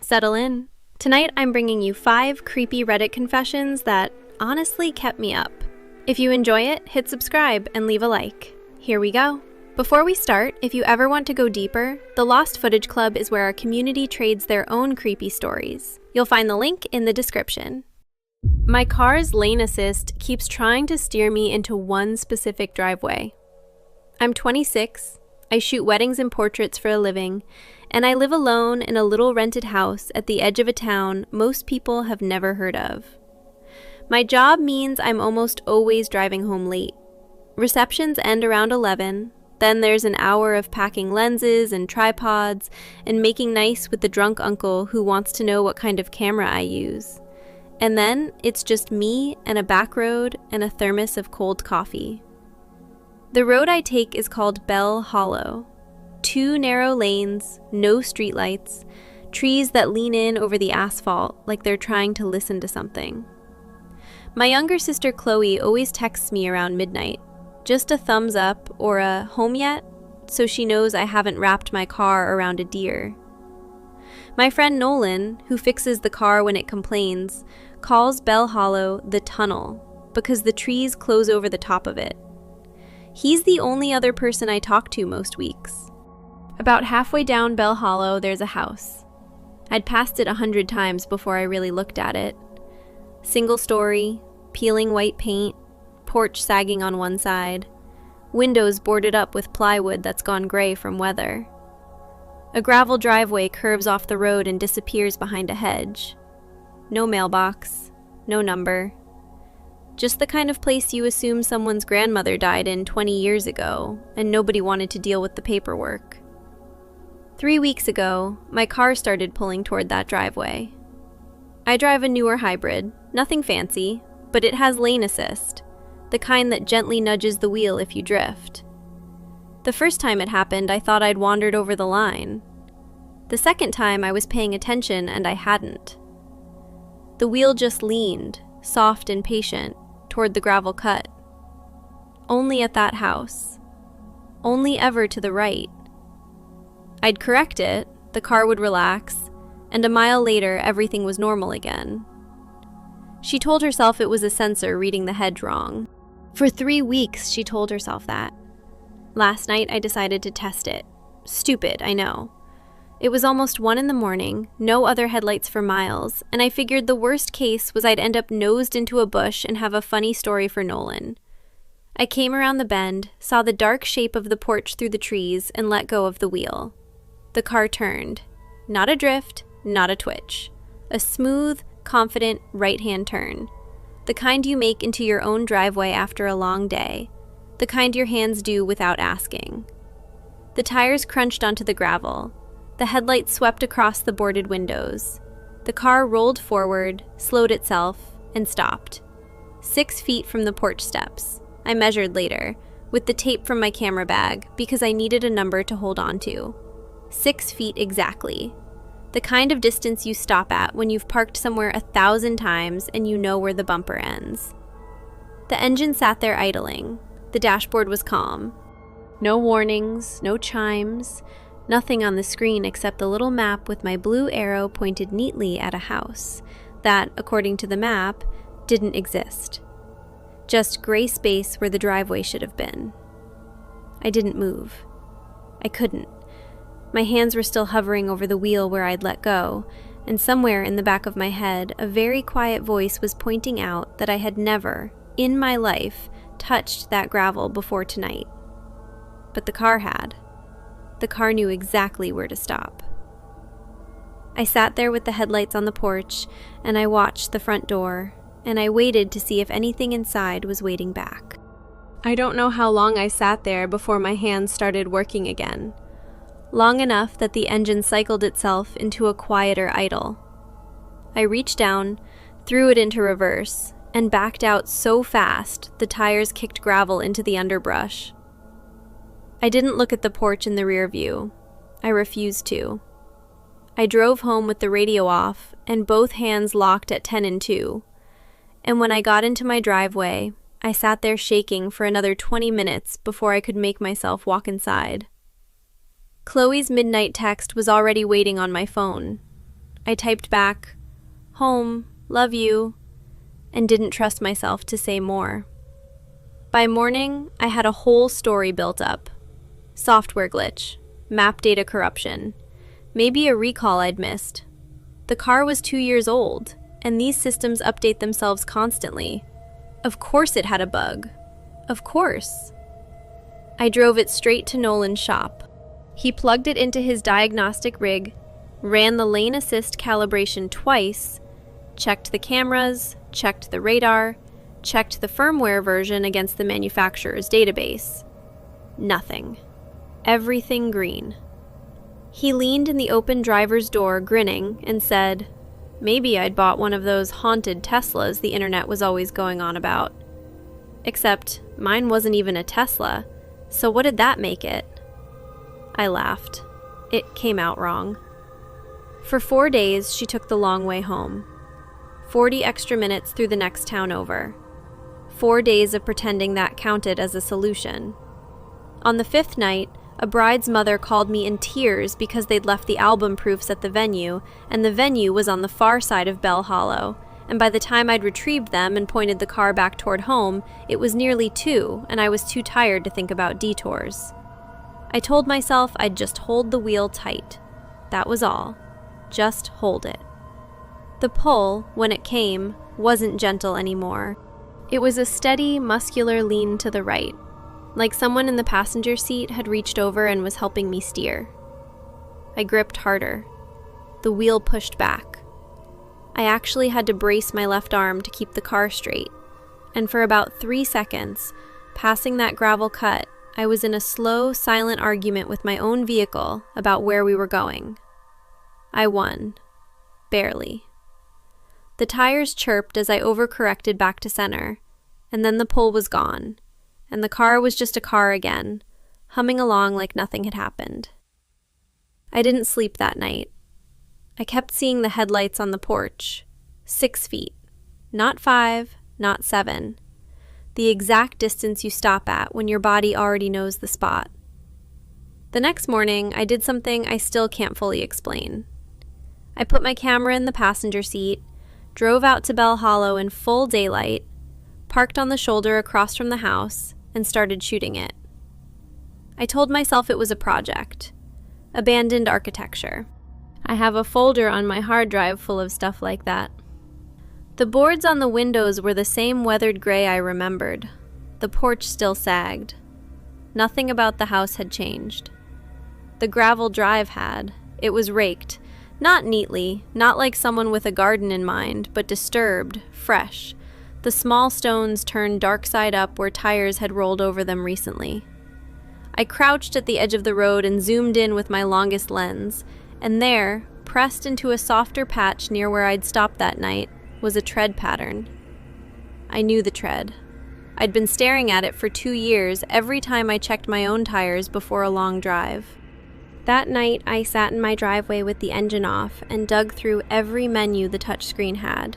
Settle in. Tonight I'm bringing you 5 creepy Reddit confessions that honestly kept me up. If you enjoy it, hit subscribe and leave a like. Here we go. Before we start, if you ever want to go deeper, the LostFootage Club is where our community trades their own creepy stories. You'll find the link in the description. My car's lane assist keeps trying to steer me into one specific driveway. I'm 26, I shoot weddings and portraits for a living, and I live alone in a little rented house at the edge of a town most people have never heard of. My job means I'm almost always driving home late. Receptions end around 11, then there's an hour of packing lenses and tripods and making nice with the drunk uncle who wants to know what kind of camera I use. And then it's just me and a back road and a thermos of cold coffee. The road I take is called Bell Hollow. 2 narrow lanes, no streetlights, trees that lean in over the asphalt like they're trying to listen to something. My younger sister Chloe always texts me around midnight, just a thumbs up or a home yet, so she knows I haven't wrapped my car around a deer. My friend Nolan, who fixes the car when it complains, calls Bell Hollow the tunnel because the trees close over the top of it. He's the only other person I talk to most weeks. About halfway down Bell Hollow, there's a house. I'd passed it 100 times before I really looked at it. Single story, peeling white paint, porch sagging on one side, windows boarded up with plywood that's gone gray from weather. A gravel driveway curves off the road and disappears behind a hedge. No mailbox, no number. Just the kind of place you assume someone's grandmother died in 20 years ago, and nobody wanted to deal with the paperwork. 3 weeks ago, my car started pulling toward that driveway. I drive a newer hybrid, nothing fancy, but it has lane assist, the kind that gently nudges the wheel if you drift. The first time it happened, I thought I'd wandered over the line. The second time, I was paying attention and I hadn't. The wheel just leaned, soft and patient, toward the gravel cut. Only at that house. Only ever to the right. I'd correct it, the car would relax, and a mile later everything was normal again. She told herself it was a sensor reading the hedge wrong. For 3 weeks she told herself that. Last night I decided to test it. Stupid, I know. It was almost 1 a.m, no other headlights for miles, and I figured the worst case was I'd end up nosed into a bush and have a funny story for Nolan. I came around the bend, saw the dark shape of the porch through the trees, and let go of the wheel. The car turned. Not a drift, not a twitch. A smooth, confident right-hand turn. The kind you make into your own driveway after a long day. The kind your hands do without asking. The tires crunched onto the gravel. The headlights swept across the boarded windows. The car rolled forward, slowed itself, and stopped. 6 feet from the porch steps. I measured later, with the tape from my camera bag, because I needed a number to hold on to. 6 feet exactly. The kind of distance you stop at when you've parked somewhere 1,000 times and you know where the bumper ends. The engine sat there idling. The dashboard was calm. No warnings, no chimes, nothing on the screen except the little map with my blue arrow pointed neatly at a house that, according to the map, didn't exist. Just gray space where the driveway should have been. I didn't move. I couldn't. My hands were still hovering over the wheel where I'd let go, and somewhere in the back of my head, a very quiet voice was pointing out that I had never, in my life, touched that gravel before tonight. But the car had. The car knew exactly where to stop. I sat there with the headlights on the porch, and I watched the front door, and I waited to see if anything inside was waiting back. I don't know how long I sat there before my hands started working again. Long enough that the engine cycled itself into a quieter idle. I reached down, threw it into reverse, and backed out so fast the tires kicked gravel into the underbrush. I didn't look at the porch in the rear view. I refused to. I drove home with the radio off and both hands locked at 10 and 2. And when I got into my driveway, I sat there shaking for another 20 minutes before I could make myself walk inside. Chloe's midnight text was already waiting on my phone. I typed back, "Home, love you," and didn't trust myself to say more. By morning, I had a whole story built up. Software glitch, map data corruption, maybe a recall I'd missed. The car was 2 years old, and these systems update themselves constantly. Of course it had a bug. Of course. I drove it straight to Nolan's shop. He plugged it into his diagnostic rig, ran the lane assist calibration twice, checked the cameras, checked the radar, checked the firmware version against the manufacturer's database. Nothing. Everything green. He leaned in the open driver's door, grinning, and said, maybe I'd bought one of those haunted Teslas the internet was always going on about. Except mine wasn't even a Tesla, so what did that make it? I laughed. It came out wrong. For 4 days, she took the long way home. 40 extra minutes through the next town over. 4 days of pretending that counted as a solution. On the 5th night, a bride's mother called me in tears because they'd left the album proofs at the venue, and the venue was on the far side of Bell Hollow, and by the time I'd retrieved them and pointed the car back toward home, it was nearly 2, and I was too tired to think about detours. I told myself I'd just hold the wheel tight. That was all. Just hold it. The pull, when it came, wasn't gentle anymore. It was a steady, muscular lean to the right, like someone in the passenger seat had reached over and was helping me steer. I gripped harder. The wheel pushed back. I actually had to brace my left arm to keep the car straight, and for about 3 seconds, passing that gravel cut, I was in a slow, silent argument with my own vehicle about where we were going. I won. Barely. The tires chirped as I overcorrected back to center, and then the pull was gone, and the car was just a car again, humming along like nothing had happened. I didn't sleep that night. I kept seeing the headlights on the porch. 6 feet. Not 5, not 7. The exact distance you stop at when your body already knows the spot. The next morning, I did something I still can't fully explain. I put my camera in the passenger seat, drove out to Bell Hollow in full daylight, parked on the shoulder across from the house, and started shooting it. I told myself it was a project. Abandoned architecture. I have a folder on my hard drive full of stuff like that. The boards on the windows were the same weathered gray I remembered. The porch still sagged. Nothing about the house had changed. The gravel drive had. It was raked. Not neatly, not like someone with a garden in mind, but disturbed, fresh. The small stones turned dark side up where tires had rolled over them recently. I crouched at the edge of the road and zoomed in with my longest lens, and there, pressed into a softer patch near where I'd stopped that night, was a tread pattern. I knew the tread. I'd been staring at it for 2 years every time I checked my own tires before a long drive. That night, I sat in my driveway with the engine off and dug through every menu the touchscreen had.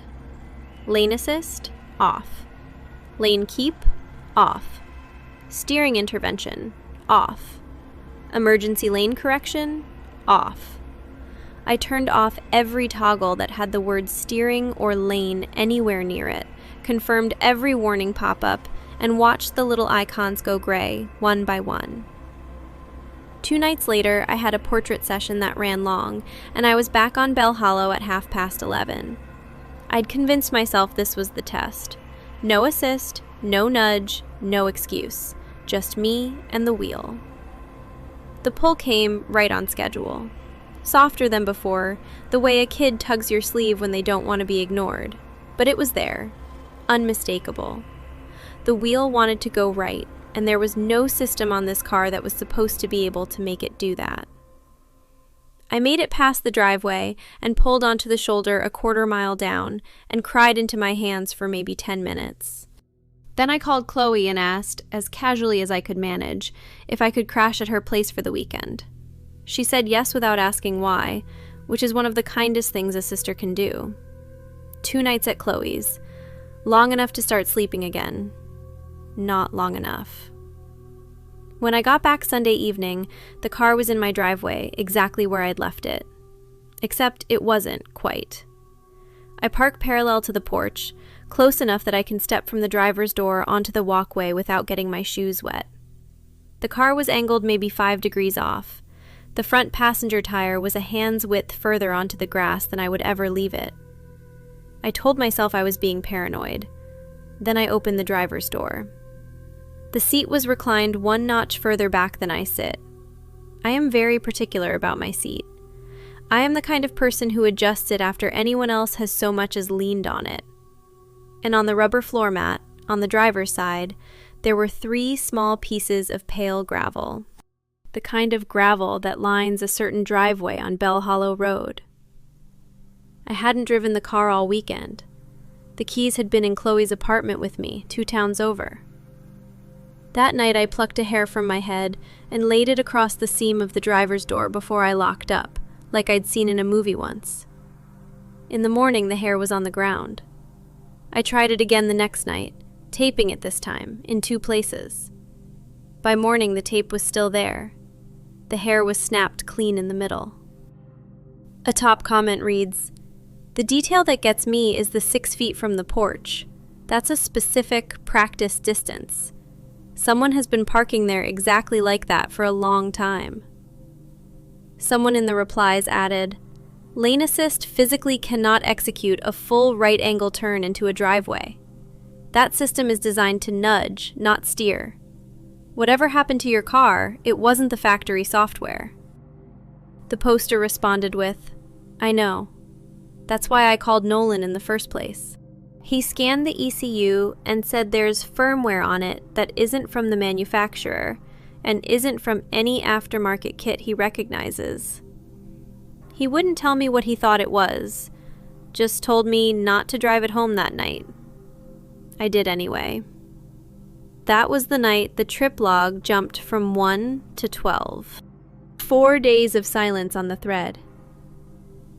Lane assist? Off. Lane keep? Off. Steering intervention? Off. Emergency lane correction? Off. I turned off every toggle that had the word steering or lane anywhere near it, confirmed every warning pop-up, and watched the little icons go gray, one by one. 2 nights later, I had a portrait session that ran long, and I was back on Bell Hollow at 11:30. I'd convinced myself this was the test. No assist, no nudge, no excuse. Just me and the wheel. The pull came right on schedule. Softer than before, the way a kid tugs your sleeve when they don't want to be ignored. But it was there. Unmistakable. The wheel wanted to go right, and there was no system on this car that was supposed to be able to make it do that. I made it past the driveway and pulled onto the shoulder a 1/4 mile down and cried into my hands for maybe 10 minutes. Then I called Chloe and asked, as casually as I could manage, if I could crash at her place for the weekend. She said yes without asking why, which is one of the kindest things a sister can do. 2 nights at Chloe's. Long enough to start sleeping again. Not long enough. When I got back Sunday evening, the car was in my driveway, exactly where I'd left it. Except it wasn't quite. I park parallel to the porch, close enough that I can step from the driver's door onto the walkway without getting my shoes wet. The car was angled maybe 5 degrees off. The front passenger tire was a hand's width further onto the grass than I would ever leave it. I told myself I was being paranoid. Then I opened the driver's door. The seat was reclined 1 notch further back than I sit. I am very particular about my seat. I am the kind of person who adjusts it after anyone else has so much as leaned on it. And on the rubber floor mat, on the driver's side, there were 3 small pieces of pale gravel. The kind of gravel that lines a certain driveway on Bell Hollow Road. I hadn't driven the car all weekend. The keys had been in Chloe's apartment with me, 2 towns over. That night I plucked a hair from my head and laid it across the seam of the driver's door before I locked up, like I'd seen in a movie once. In the morning, the hair was on the ground. I tried it again the next night, taping it this time, in 2 places. By morning, the tape was still there. The hair was snapped clean in the middle. A top comment reads, "The detail that gets me is the 6 feet from the porch. That's a specific practice distance. Someone has been parking there exactly like that for a long time." Someone in the replies added, "Lane assist physically cannot execute a full right-angle turn into a driveway. That system is designed to nudge, not steer. Whatever happened to your car, it wasn't the factory software." The poster responded with, "I know. That's why I called Nolan in the first place. He scanned the ECU and said there's firmware on it that isn't from the manufacturer and isn't from any aftermarket kit he recognizes. He wouldn't tell me what he thought it was, just told me not to drive it home that night. I did anyway." That was the night the trip log jumped from 1 to 12. 4 days of silence on the thread.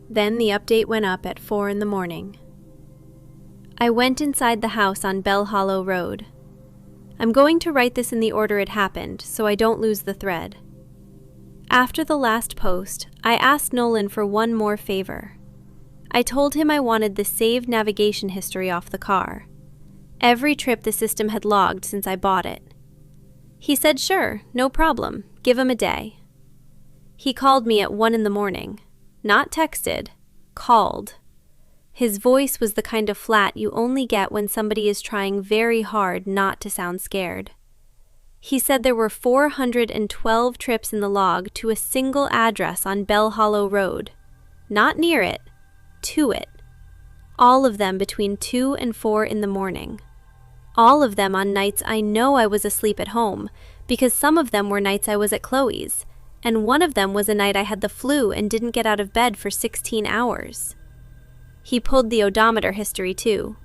Then the update went up at 4 in the morning. I went inside the house on Bell Hollow Road. I'm going to write this in the order it happened, so I don't lose the thread. After the last post, I asked Nolan for one more favor. I told him I wanted the saved navigation history off the car. Every trip the system had logged since I bought it. He said sure, no problem, give him a day. He called me at 1 in the morning. Not texted, called. His voice was the kind of flat you only get when somebody is trying very hard not to sound scared. He said there were 412 trips in the log to a single address on Bell Hollow Road. Not near it, to it. All of them between 2 and 4 in the morning. All of them on nights I know I was asleep at home, because some of them were nights I was at Chloe's, and one of them was a night I had the flu and didn't get out of bed for 16 hours. He pulled the odometer history too.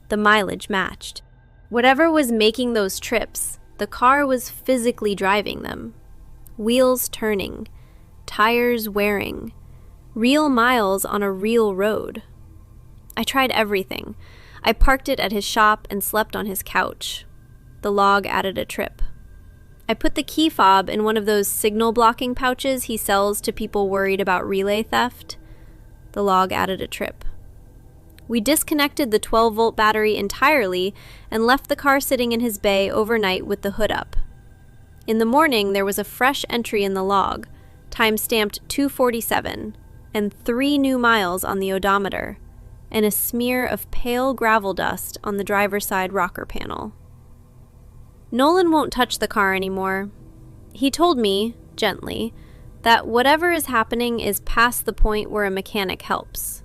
The mileage matched. Whatever was making those trips, the car was physically driving them. Wheels turning, tires wearing, real miles on a real road. I tried everything. I parked it at his shop and slept on his couch. The log added a trip. I put the key fob in one of those signal blocking pouches he sells to people worried about relay theft. The log added a trip. We disconnected the 12-volt battery entirely and left the car sitting in his bay overnight with the hood up. In the morning, there was a fresh entry in the log, time-stamped 2:47, and 3 new miles on the odometer, and a smear of pale gravel dust on the driver's side rocker panel. Nolan won't touch the car anymore. He told me, gently, that whatever is happening is past the point where a mechanic helps.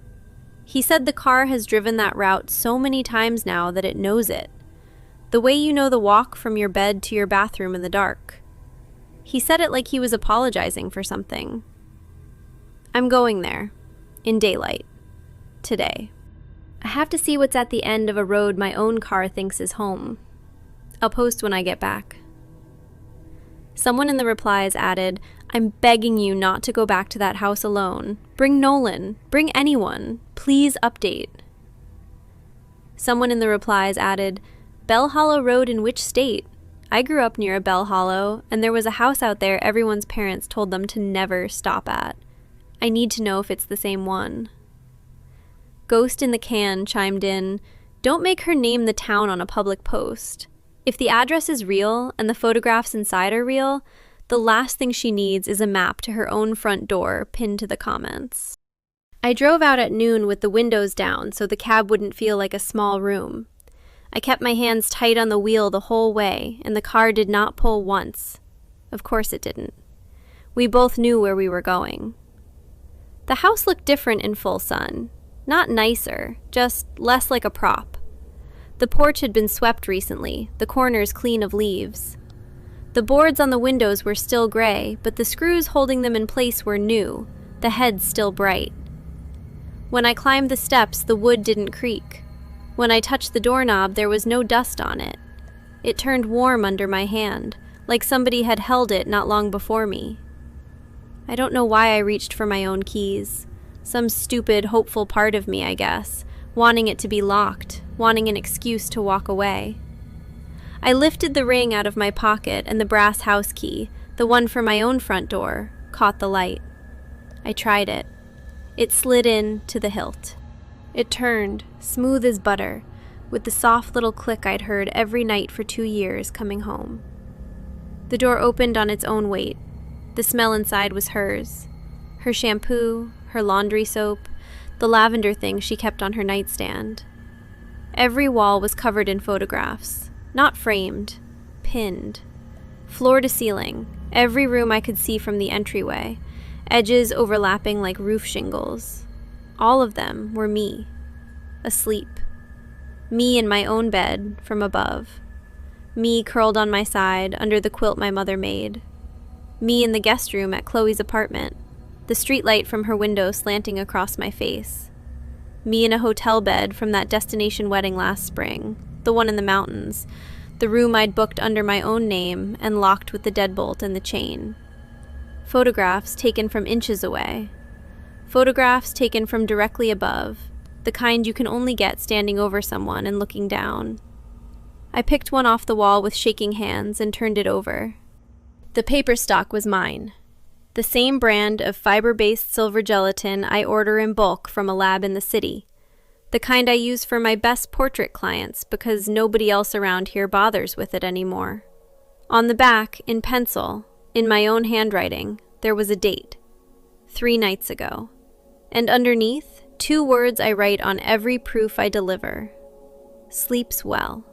He said the car has driven that route so many times now that it knows it. The way you know the walk from your bed to your bathroom in the dark. He said it like he was apologizing for something. I'm going there, in daylight, today. I have to see what's at the end of a road my own car thinks is home. I'll post when I get back. Someone in the replies added, I'm begging you not to go back to that house alone. Bring Nolan. Bring anyone. Please update. Someone in the replies added, Bell Hollow Road in which state? I grew up near a Bell Hollow, and there was a house out there everyone's parents told them to never stop at. I need to know if it's the same one. Ghost in the Can chimed in, "Don't make her name the town on a public post. If the address is real and the photographs inside are real, the last thing she needs is a map to her own front door pinned to the comments." I drove out at noon with the windows down so the cab wouldn't feel like a small room. I kept my hands tight on the wheel the whole way, and the car did not pull once. Of course it didn't. We both knew where we were going. The house looked different in full sun. Not nicer, just less like a prop. The porch had been swept recently, the corners clean of leaves. The boards on the windows were still gray, but the screws holding them in place were new, the heads still bright. When I climbed the steps, the wood didn't creak. When I touched the doorknob, there was no dust on it. It turned warm under my hand, like somebody had held it not long before me. I don't know why I reached for my own keys. Some stupid, hopeful part of me, I guess, wanting it to be locked, wanting an excuse to walk away. I lifted the ring out of my pocket, and the brass house key, the one for my own front door, caught the light. I tried it. It slid in to the hilt. It turned, smooth as butter, with the soft little click I'd heard every night for 2 years coming home. The door opened on its own weight. The smell inside was hers. Her shampoo, her laundry soap, the lavender thing she kept on her nightstand. Every wall was covered in photographs, not framed, pinned. Floor to ceiling, every room I could see from the entryway, edges overlapping like roof shingles. All of them were me, asleep. Me in my own bed from above. Me curled on my side under the quilt my mother made. Me in the guest room at Chloe's apartment, the streetlight from her window slanting across my face. Me in a hotel bed from that destination wedding last spring, the one in the mountains, the room I'd booked under my own name and locked with the deadbolt and the chain. Photographs taken from inches away. Photographs taken from directly above, the kind you can only get standing over someone and looking down. I picked one off the wall with shaking hands and turned it over. The paper stock was mine. The same brand of fiber-based silver gelatin I order in bulk from a lab in the city. The kind I use for my best portrait clients because nobody else around here bothers with it anymore. On the back, in pencil, in my own handwriting, there was a date. 3 nights ago. And underneath, 2 words I write on every proof I deliver. Sleeps well.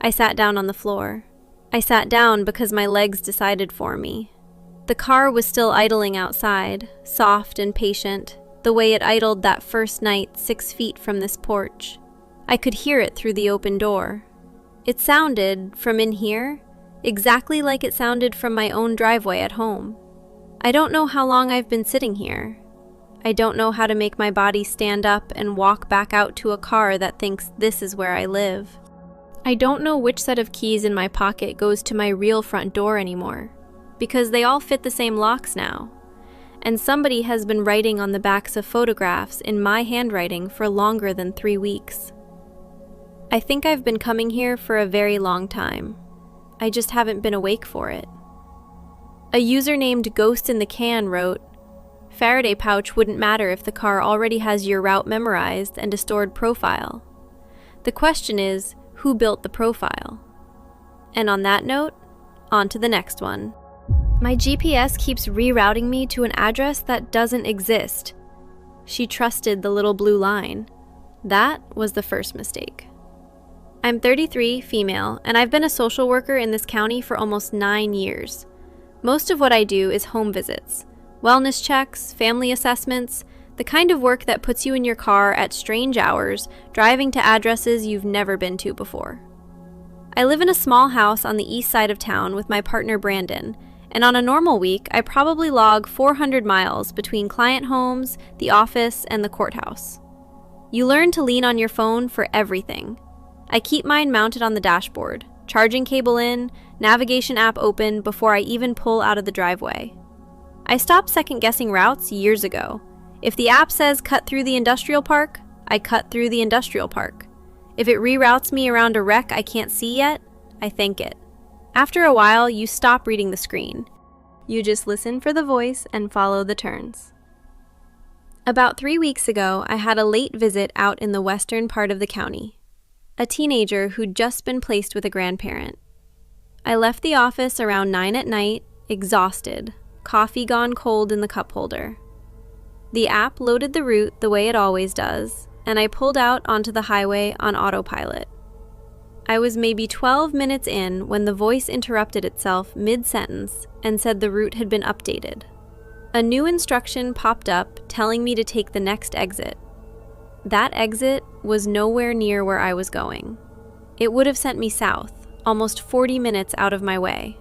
I sat down on the floor. I sat down because my legs decided for me. The car was still idling outside, soft and patient, the way it idled that first night 6 feet from this porch. I could hear it through the open door. It sounded, from in here, exactly like it sounded from my own driveway at home. I don't know how long I've been sitting here. I don't know how to make my body stand up and walk back out to a car that thinks this is where I live. I don't know which set of keys in my pocket goes to my real front door anymore, because they all fit the same locks now, and somebody has been writing on the backs of photographs in my handwriting for longer than 3 weeks. I think I've been coming here for a very long time. I just haven't been awake for it. A user named Ghost in the Can wrote, "Faraday pouch wouldn't matter if the car already has your route memorized and a stored profile. The question is, who built the profile?" And on that note, on to the next one. My GPS keeps rerouting me to an address that doesn't exist. She trusted the little blue line. That was the first mistake. I'm 33, female, and I've been a social worker in this county for almost 9 years. Most of what I do is home visits, wellness checks, family assessments, the kind of work that puts you in your car at strange hours, driving to addresses you've never been to before. I live in a small house on the east side of town with my partner Brandon, and on a normal week, I probably log 400 miles between client homes, the office, and the courthouse. You learn to lean on your phone for everything. I keep mine mounted on the dashboard, charging cable in, navigation app open before I even pull out of the driveway. I stopped second-guessing routes years ago. If the app says cut through the industrial park, I cut through the industrial park. If it reroutes me around a wreck I can't see yet, I thank it. After a while, you stop reading the screen. You just listen for the voice and follow the turns. About 3 weeks ago, I had a late visit out in the western part of the county. A teenager who'd just been placed with a grandparent. I left the office around 9 at night, exhausted, coffee gone cold in the cup holder. The app loaded the route the way it always does, and I pulled out onto the highway on autopilot. I was maybe 12 minutes in when the voice interrupted itself mid-sentence and said the route had been updated. A new instruction popped up telling me to take the next exit. That exit was nowhere near where I was going. It would have sent me south, almost 40 minutes out of my way.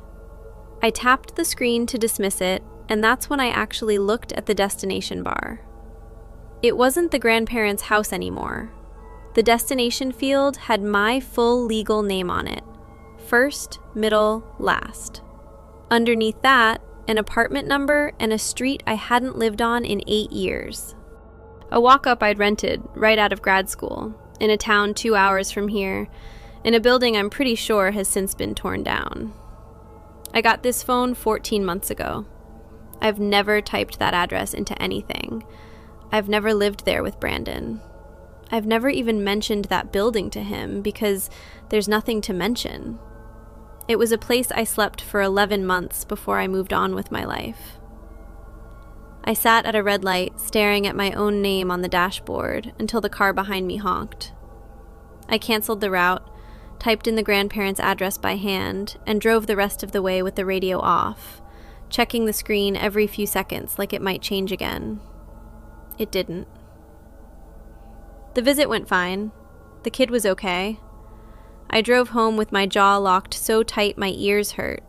I tapped the screen to dismiss it, and that's when I actually looked at the destination bar. It wasn't the grandparents' house anymore. The destination field had my full legal name on it. First, middle, last. Underneath that, an apartment number and a street I hadn't lived on in 8 years. A walk-up I'd rented right out of grad school, in a town 2 hours from here, in a building I'm pretty sure has since been torn down. I got this phone 14 months ago. I've never typed that address into anything. I've never lived there with Brandon. I've never even mentioned that building to him because there's nothing to mention. It was a place I slept for 11 months before I moved on with my life. I sat at a red light, staring at my own name on the dashboard until the car behind me honked. I canceled the route, typed in the grandparents' address by hand, and drove the rest of the way with the radio off, checking the screen every few seconds like it might change again. It didn't. The visit went fine. The kid was okay. I drove home with my jaw locked so tight my ears hurt,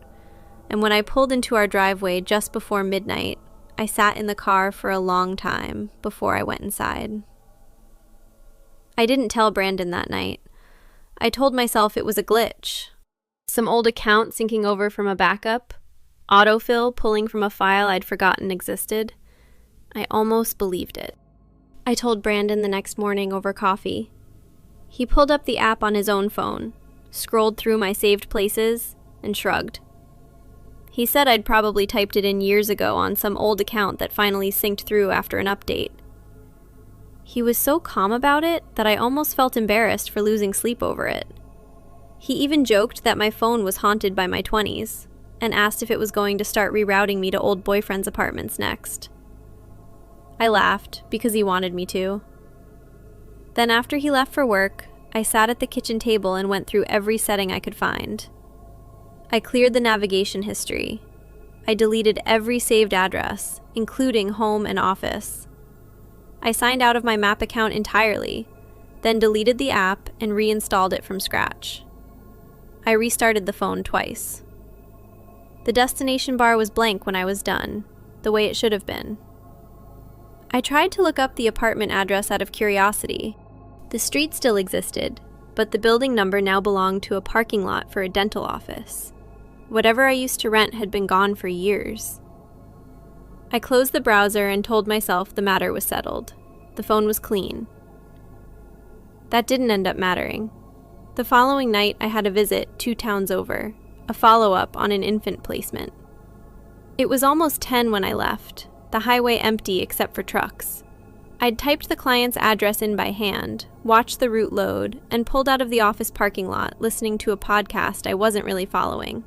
and when I pulled into our driveway just before midnight, I sat in the car for a long time before I went inside. I didn't tell Brandon that night. I told myself it was a glitch. Some old account syncing over from a backup, autofill pulling from a file I'd forgotten existed. I almost believed it. I told Brandon the next morning over coffee. He pulled up the app on his own phone, scrolled through my saved places, and shrugged. He said I'd probably typed it in years ago on some old account that finally synced through after an update. He was so calm about it that I almost felt embarrassed for losing sleep over it. He even joked that my phone was haunted by my 20s, and asked if it was going to start rerouting me to old boyfriends' apartments next. I laughed because he wanted me to. Then after he left for work, I sat at the kitchen table and went through every setting I could find. I cleared the navigation history. I deleted every saved address, including home and office. I signed out of my map account entirely, then deleted the app and reinstalled it from scratch. I restarted the phone twice. The destination bar was blank when I was done, the way it should have been. I tried to look up the apartment address out of curiosity. The street still existed, but the building number now belonged to a parking lot for a dental office. Whatever I used to rent had been gone for years. I closed the browser and told myself the matter was settled. The phone was clean. That didn't end up mattering. The following night, I had a visit 2 towns over, a follow-up on an infant placement. It was almost 10 when I left, the highway empty except for trucks. I'd typed the client's address in by hand, watched the route load, and pulled out of the office parking lot listening to a podcast I wasn't really following.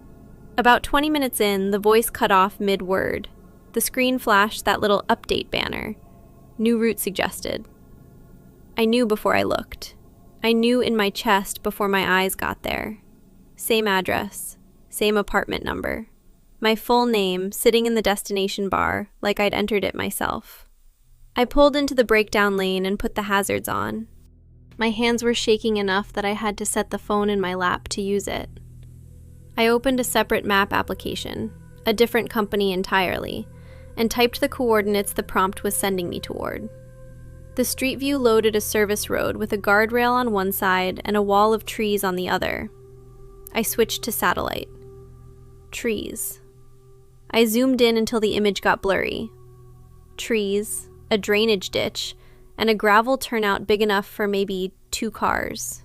About 20 minutes in, the voice cut off mid-word. The screen flashed that little update banner. New route suggested. I knew before I looked. I knew in my chest before my eyes got there. Same address, same apartment number. My full name sitting in the destination bar like I'd entered it myself. I pulled into the breakdown lane and put the hazards on. My hands were shaking enough that I had to set the phone in my lap to use it. I opened a separate map application, a different company entirely, and typed the coordinates the prompt was sending me toward. The street view loaded a service road with a guardrail on one side and a wall of trees on the other. I switched to satellite. Trees. I zoomed in until the image got blurry. Trees, a drainage ditch, and a gravel turnout big enough for maybe 2 cars.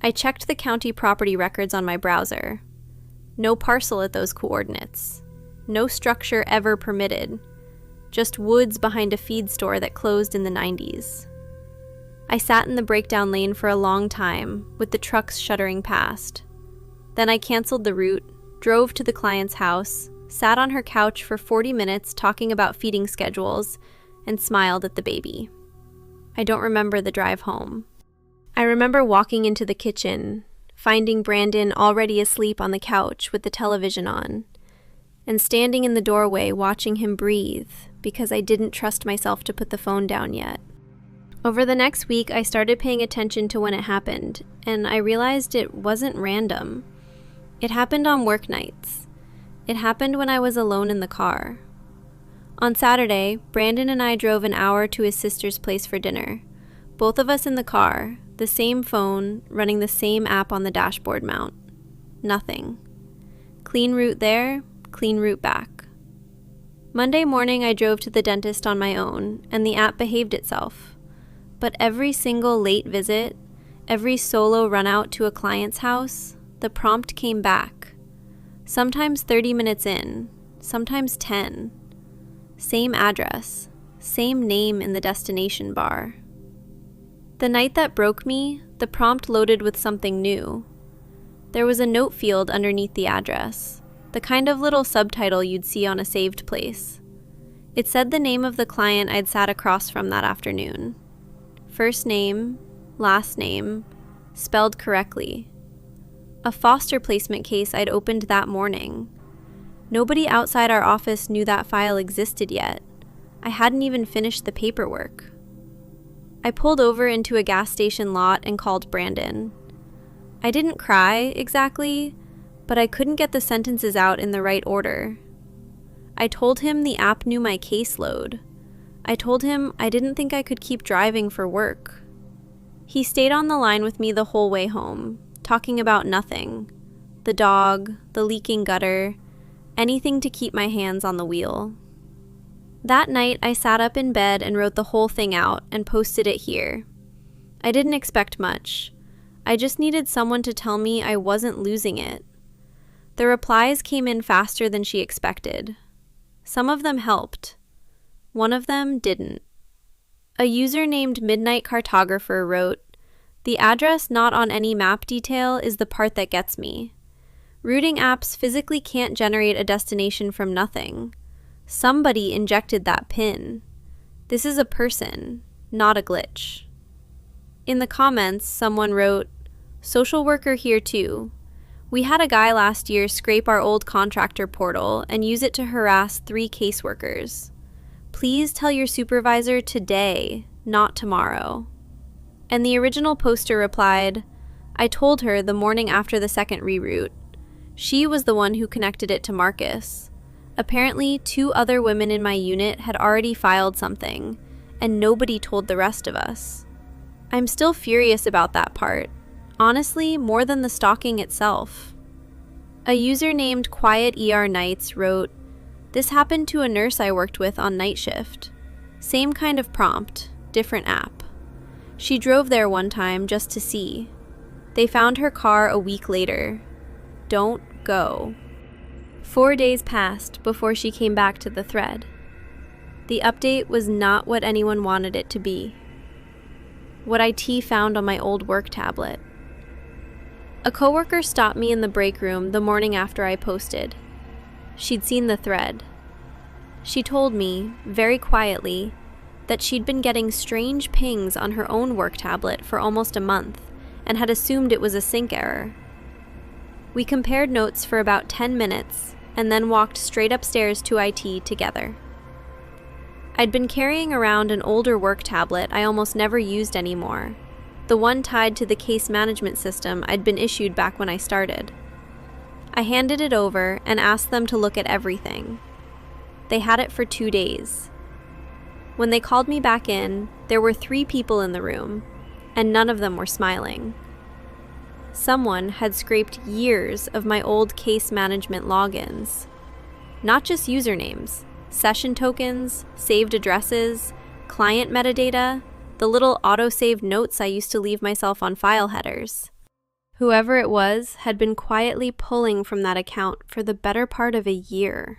I checked the county property records on my browser. No parcel at those coordinates. No structure ever permitted. just woods behind a feed store that closed in the 90s. I sat in the breakdown lane for a long time, with the trucks shuddering past. Then I canceled the route, drove to the client's house, sat on her couch for 40 minutes talking about feeding schedules, and smiled at the baby. I don't remember the drive home. I remember walking into the kitchen, finding Brandon already asleep on the couch with the television on, and standing in the doorway watching him breathe because I didn't trust myself to put the phone down yet. Over the next week, I started paying attention to when it happened, and I realized it wasn't random. It happened on work nights. It happened when I was alone in the car. On Saturday, Brandon and I drove an hour to his sister's place for dinner. Both of us in the car, the same phone, running the same app on the dashboard mount. Nothing. Clean route there, clean route back. Monday morning, I drove to the dentist on my own, and the app behaved itself. But every single late visit, every solo run out to a client's house, the prompt came back. Sometimes 30 minutes in, sometimes 10. Same address, same name in the destination bar. The night that broke me, the prompt loaded with something new. There was a note field underneath the address, the kind of little subtitle you'd see on a saved place. It said the name of the client I'd sat across from that afternoon. First name, last name, spelled correctly. A foster placement case I'd opened that morning. Nobody outside our office knew that file existed yet. I hadn't even finished the paperwork. I pulled over into a gas station lot and called Brandon. I didn't cry, exactly, but I couldn't get the sentences out in the right order. I told him the app knew my caseload. I told him I didn't think I could keep driving for work. He stayed on the line with me the whole way home, talking about nothing. The dog, the leaking gutter, anything to keep my hands on the wheel. That night, I sat up in bed and wrote the whole thing out and posted it here. I didn't expect much. I just needed someone to tell me I wasn't losing it. The replies came in faster than she expected. Some of them helped. One of them didn't. A user named Midnight Cartographer wrote, "The address not on any map detail is the part that gets me. Routing apps physically can't generate a destination from nothing. Somebody injected that pin. This is a person, not a glitch." In the comments, someone wrote, "Social worker here too. We had a guy last year scrape our old contractor portal and use it to harass 3 caseworkers. Please tell your supervisor today, not tomorrow." And the original poster replied, "I told her the morning after the second reroute. She was the one who connected it to Marcus. Apparently, 2 other women in my unit had already filed something, and nobody told the rest of us." I'm still furious about that part. Honestly, more than the stalking itself. A user named Quiet ER Nights wrote, "This happened to a nurse I worked with on night shift. Same kind of prompt, different app. She drove there one time just to see. They found her car a week later. Don't go." 4 days passed before she came back to the thread. The update was not what anyone wanted it to be. What IT found on my old work tablet. A coworker stopped me in the break room the morning after I posted. She'd seen the thread. She told me, very quietly, that she'd been getting strange pings on her own work tablet for almost a month and had assumed it was a sync error. We compared notes for about 10 minutes and then walked straight upstairs to IT together. I'd been carrying around an older work tablet I almost never used anymore, the one tied to the case management system I'd been issued back when I started. I handed it over and asked them to look at everything. They had it for 2 days. When they called me back in, there were 3 people in the room, and none of them were smiling. Someone had scraped years of my old case management logins. Not just usernames, session tokens, saved addresses, client metadata, the little auto-saved notes I used to leave myself on file headers. Whoever it was had been quietly pulling from that account for the better part of a year.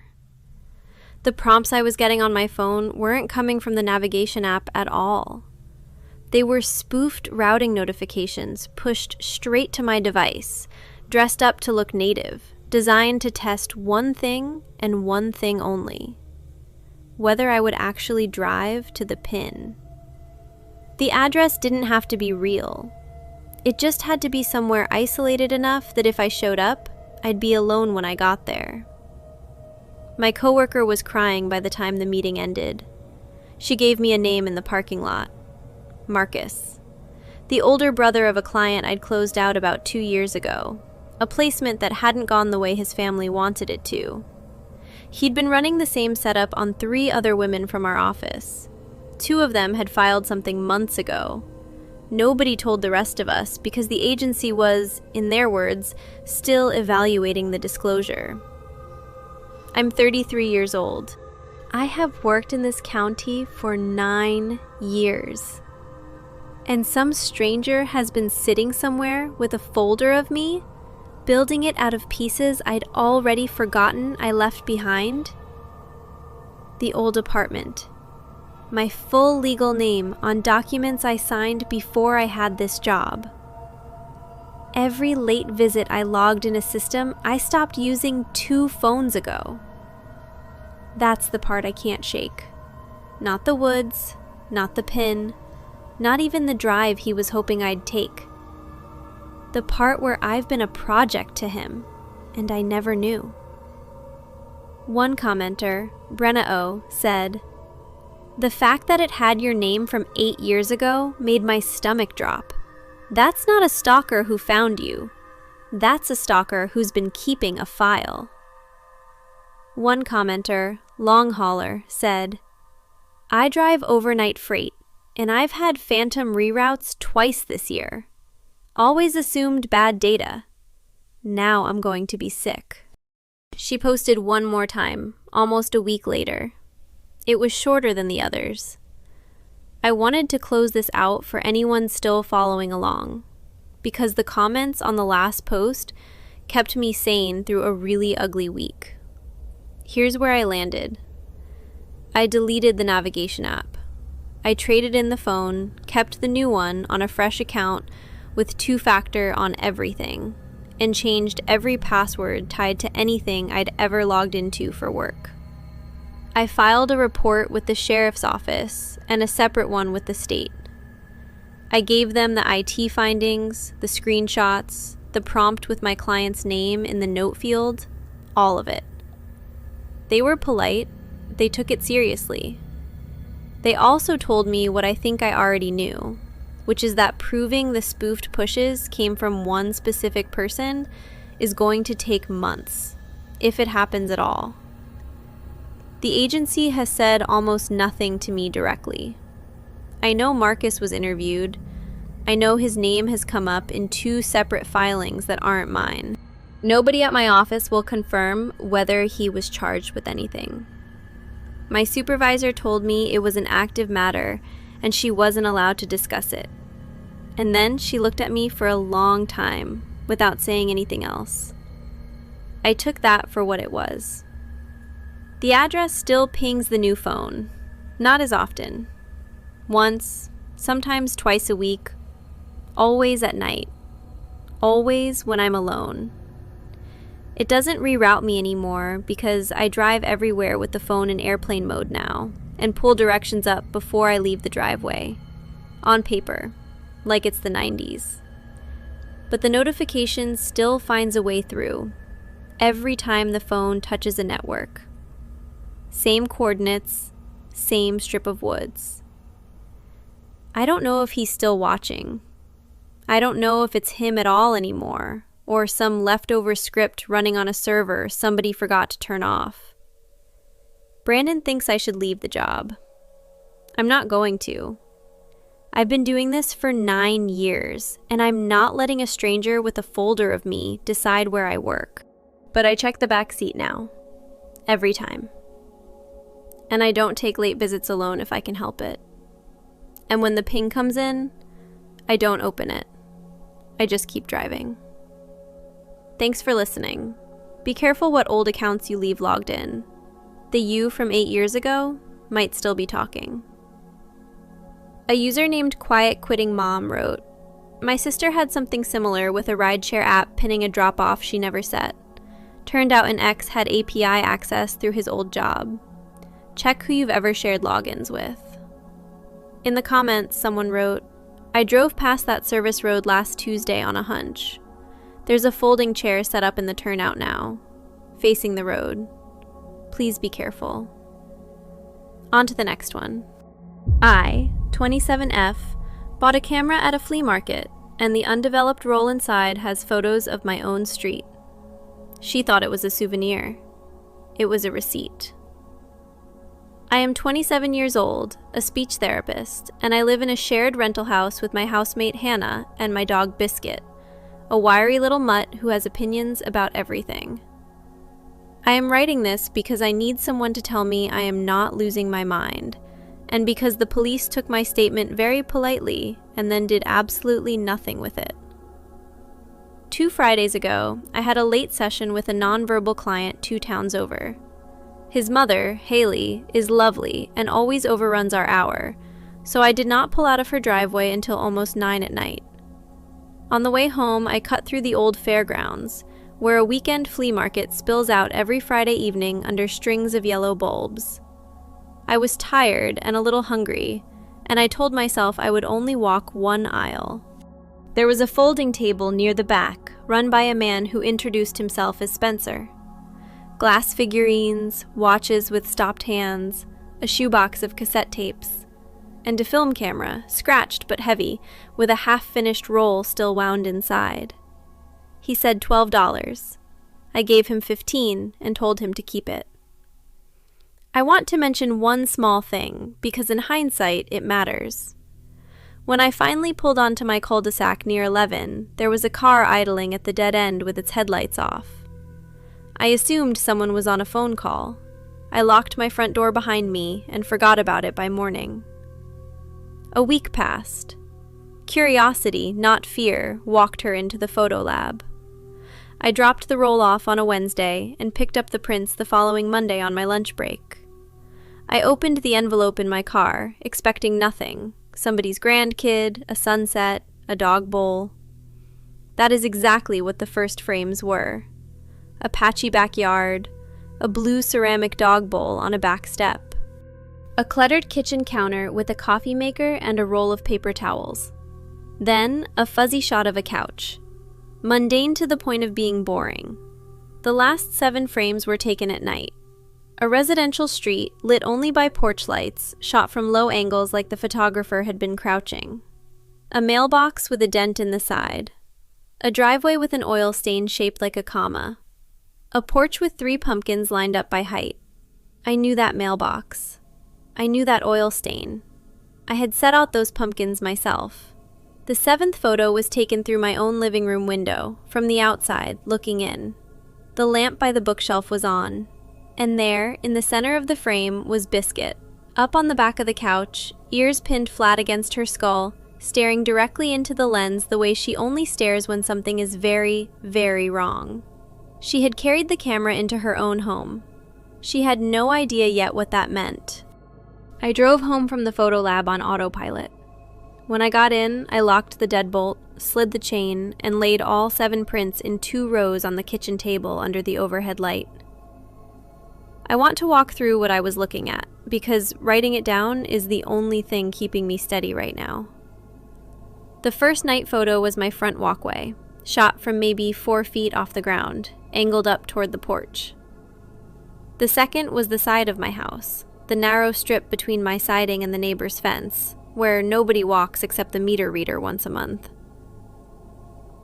The prompts I was getting on my phone weren't coming from the navigation app at all. They were spoofed routing notifications pushed straight to my device, dressed up to look native, designed to test one thing and one thing only: whether I would actually drive to the pin. The address didn't have to be real. It just had to be somewhere isolated enough that if I showed up, I'd be alone when I got there. My coworker was crying by the time the meeting ended. She gave me a name in the parking lot: Marcus, the older brother of a client I'd closed out about 2 years ago, a placement that hadn't gone the way his family wanted it to. He'd been running the same setup on 3 other women from our office. 2 of them had filed something months ago. Nobody told the rest of us because the agency was, in their words, still evaluating the disclosure. I'm 33 years old. I have worked in this county for 9 years. And some stranger has been sitting somewhere with a folder of me, building it out of pieces I'd already forgotten I left behind. The old apartment. My full legal name on documents I signed before I had this job. Every late visit I logged in a system I stopped using 2 phones ago. That's the part I can't shake. Not the woods, not the pin, not even the drive he was hoping I'd take. The part where I've been a project to him, and I never knew. One commenter, Brenna O, said, "The fact that it had your name from 8 years ago made my stomach drop. That's not a stalker who found you. That's a stalker who's been keeping a file." One commenter, Long Hauler, said, "I drive overnight freight, and I've had phantom reroutes twice this year. Always assumed bad data. Now I'm going to be sick." She posted one more time, almost a week later. It was shorter than the others. I wanted to close this out for anyone still following along, because the comments on the last post kept me sane through a really ugly week. Here's where I landed. I deleted the navigation app. I traded in the phone, kept the new one on a fresh account with 2-factor on everything, and changed every password tied to anything I'd ever logged into for work. I filed a report with the sheriff's office and a separate one with the state. I gave them the IT findings, the screenshots, the prompt with my client's name in the note field, all of it. They were polite. They took it seriously. They also told me what I think I already knew, which is that proving the spoofed pushes came from one specific person is going to take months, if it happens at all. The agency has said almost nothing to me directly. I know Marcus was interviewed. I know his name has come up in 2 separate filings that aren't mine. Nobody at my office will confirm whether he was charged with anything. My supervisor told me it was an active matter and she wasn't allowed to discuss it. And then she looked at me for a long time without saying anything else. I took that for what it was. The address still pings the new phone, not as often. Once, sometimes twice a week, always at night, always when I'm alone. It doesn't reroute me anymore because I drive everywhere with the phone in airplane mode now and pull directions up before I leave the driveway, on paper, like it's the 90s. But the notification still finds a way through, every time the phone touches a network. Same coordinates, same strip of woods. I don't know if he's still watching. I don't know if it's him at all anymore, or some leftover script running on a server somebody forgot to turn off. Brandon thinks I should leave the job. I'm not going to. I've been doing this for 9 years, and I'm not letting a stranger with a folder of me decide where I work. But I check the back seat now, every time. And I don't take late visits alone if I can help it. And when the ping comes in, I don't open it. I just keep driving. Thanks for listening. Be careful what old accounts you leave logged in. the you from 8 years ago might still be talking. A user named Quiet Quitting Mom wrote, "My sister had something similar with a rideshare app pinning a drop-off she never set. Turned out an ex had API access through his old job. Check who you've ever shared logins with." In the comments, someone wrote, "I drove past that service road last Tuesday on a hunch. There's a folding chair set up in the turnout now, facing the road. Please be careful." On to the next one. I, 27F, bought a camera at a flea market, and the undeveloped roll inside has photos of my own street. She thought it was a souvenir. It was a receipt. I am 27 years old, a speech therapist, and I live in a shared rental house with my housemate Hannah and my dog Biscuit, a wiry little mutt who has opinions about everything. I am writing this because I need someone to tell me I am not losing my mind, and because the police took my statement very politely and then did absolutely nothing with it. 2 Fridays ago, I had a late session with a nonverbal client 2 towns over. His mother, Haley, is lovely and always overruns our hour, so I did not pull out of her driveway until almost 9 at night. On the way home, I cut through the old fairgrounds, where a weekend flea market spills out every Friday evening under strings of yellow bulbs. I was tired and a little hungry, and I told myself I would only walk 1 aisle. There was a folding table near the back, run by a man who introduced himself as Spencer. Glass figurines, watches with stopped hands, a shoebox of cassette tapes, and a film camera, scratched but heavy, with a half-finished roll still wound inside. He said $12. I gave him $15 and told him to keep it. I want to mention one small thing, because in hindsight, it matters. When I finally pulled onto my cul-de-sac near 11, there was a car idling at the dead end with its headlights off. I assumed someone was on a phone call. I locked my front door behind me and forgot about it by morning. A week passed. Curiosity, not fear, walked her into the photo lab. I dropped the roll off on a Wednesday and picked up the prints the following Monday on my lunch break. I opened the envelope in my car, expecting nothing. Somebody's grandkid, a sunset, a dog bowl. That is exactly what the first frames were. A patchy backyard, a blue ceramic dog bowl on a back step, a cluttered kitchen counter with a coffee maker and a roll of paper towels. Then, a fuzzy shot of a couch. Mundane to the point of being boring. The last 7 frames were taken at night. A residential street, lit only by porch lights, shot from low angles like the photographer had been crouching. A mailbox with a dent in the side. A driveway with an oil stain shaped like a comma. A porch with 3 pumpkins lined up by height. I knew that mailbox. I knew that oil stain. I had set out those pumpkins myself. The 7th photo was taken through my own living room window, from the outside, looking in. The lamp by the bookshelf was on, and there, in the center of the frame, was Biscuit, up on the back of the couch, ears pinned flat against her skull, staring directly into the lens the way she only stares when something is very, very wrong. She had carried the camera into her own home. She had no idea yet what that meant. I drove home from the photo lab on autopilot. When I got in, I locked the deadbolt, slid the chain, and laid all 7 prints in 2 rows on the kitchen table under the overhead light. I want to walk through what I was looking at, because writing it down is the only thing keeping me steady right now. The first night photo was my front walkway, shot from maybe 4 feet off the ground, angled up toward the porch. The second was the side of my house, the narrow strip between my siding and the neighbor's fence, where nobody walks except the meter reader once a month.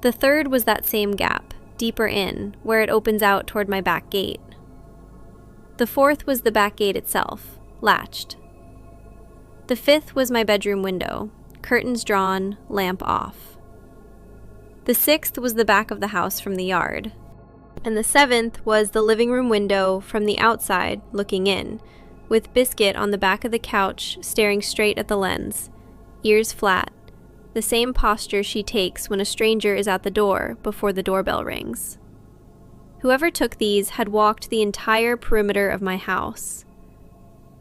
The third was that same gap, deeper in, where it opens out toward my back gate. The 4th was the back gate itself, latched. The 5th was my bedroom window, curtains drawn, lamp off. The 6th was the back of the house from the yard. And the 7th was the living room window from the outside, looking in, with Biscuit on the back of the couch staring straight at the lens, ears flat, the same posture she takes when a stranger is at the door before the doorbell rings. Whoever took these had walked the entire perimeter of my house.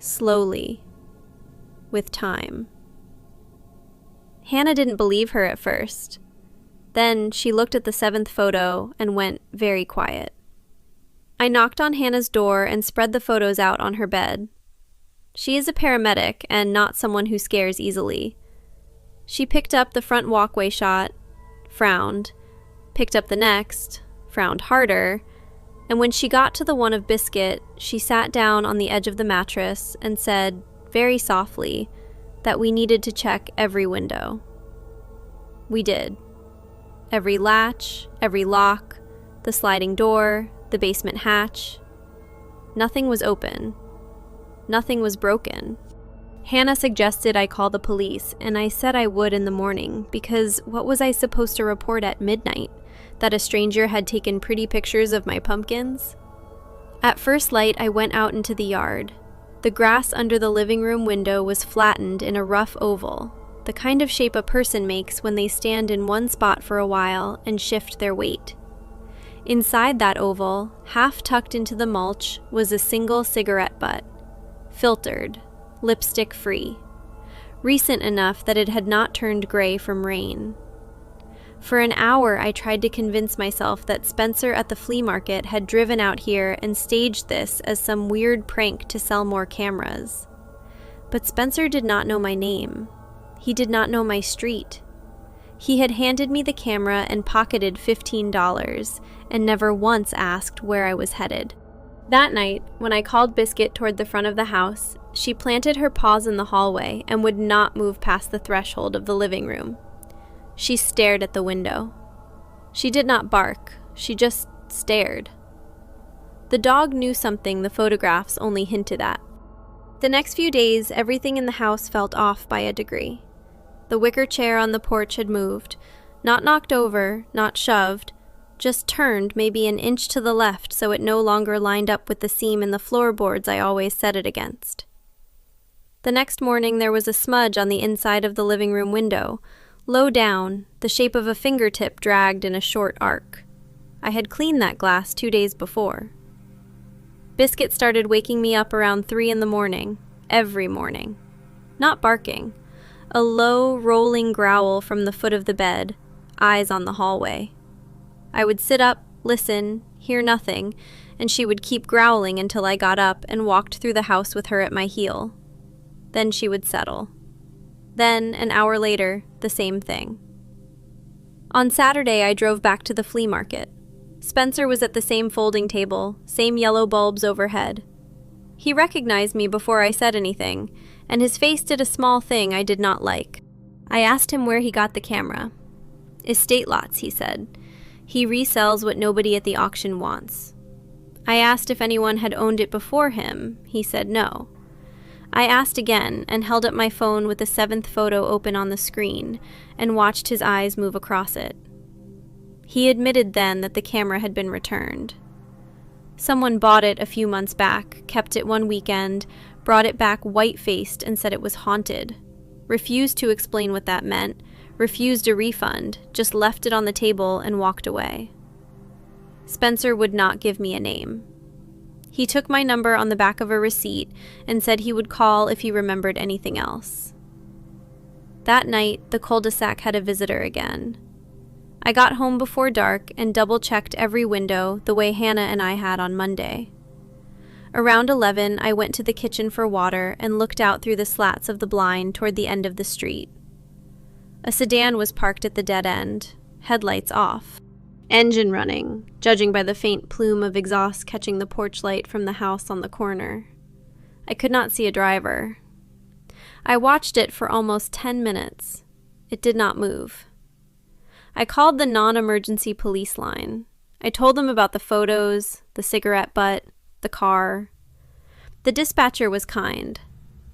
Slowly. With time. Hannah didn't believe her at first. Then she looked at the 7th photo and went very quiet. I knocked on Hannah's door and spread the photos out on her bed. She is a paramedic and not someone who scares easily. She picked up the front walkway shot, frowned, picked up the next, frowned harder, and when she got to the one of Biscuit, she sat down on the edge of the mattress and said, very softly, that we needed to check every window. We did. Every latch, every lock, the sliding door, the basement hatch. Nothing was open. Nothing was broken. Hannah suggested I call the police, and I said I would in the morning, because what was I supposed to report at midnight? That a stranger had taken pretty pictures of my pumpkins? At first light, I went out into the yard. The grass under the living room window was flattened in a rough oval, the kind of shape a person makes when they stand in one spot for a while and shift their weight. Inside that oval, half tucked into the mulch, was a single cigarette butt. Filtered, lipstick-free, recent enough that it had not turned gray from rain. For an hour, I tried to convince myself that Spencer at the flea market had driven out here and staged this as some weird prank to sell more cameras. But Spencer did not know my name. He did not know my street. He had handed me the camera and pocketed $15 and never once asked where I was headed. That night, when I called Biscuit toward the front of the house, she planted her paws in the hallway and would not move past the threshold of the living room. She stared at the window. She did not bark, she just stared. The dog knew something the photographs only hinted at. The next few days, everything in the house felt off by a degree. The wicker chair on the porch had moved, not knocked over, not shoved, just turned maybe an inch to the left so it no longer lined up with the seam in the floorboards I always set it against. The next morning there was a smudge on the inside of the living room window, low down, the shape of a fingertip dragged in a short arc. I had cleaned that glass 2 days before. Biscuit started waking me up around 3 in the morning, every morning. Not barking. A low, rolling growl from the foot of the bed, eyes on the hallway. I would sit up, listen, hear nothing, and she would keep growling until I got up and walked through the house with her at my heel. Then she would settle. Then, an hour later, the same thing. On Saturday, I drove back to the flea market. Spencer was at the same folding table, same yellow bulbs overhead. He recognized me before I said anything, and his face did a small thing I did not like. I asked him where he got the camera. Estate lots, he said. He resells what nobody at the auction wants. I asked if anyone had owned it before him. He said no. I asked again and held up my phone with the 7th photo open on the screen and watched his eyes move across it. He admitted then that the camera had been returned. Someone bought it a few months back, kept it one weekend, brought it back white-faced and said it was haunted. Refused to explain what that meant, refused a refund, just left it on the table and walked away. Spencer would not give me a name. He took my number on the back of a receipt and said he would call if he remembered anything else. That night, the cul-de-sac had a visitor again. I got home before dark and double-checked every window the way Hannah and I had on Monday. Around 11, I went to the kitchen for water and looked out through the slats of the blind toward the end of the street. A sedan was parked at the dead end, headlights off. Engine running, judging by the faint plume of exhaust catching the porch light from the house on the corner. I could not see a driver. I watched it for almost 10 minutes. It did not move. I called the non-emergency police line. I told them about the photos, the cigarette butt, the car. The dispatcher was kind.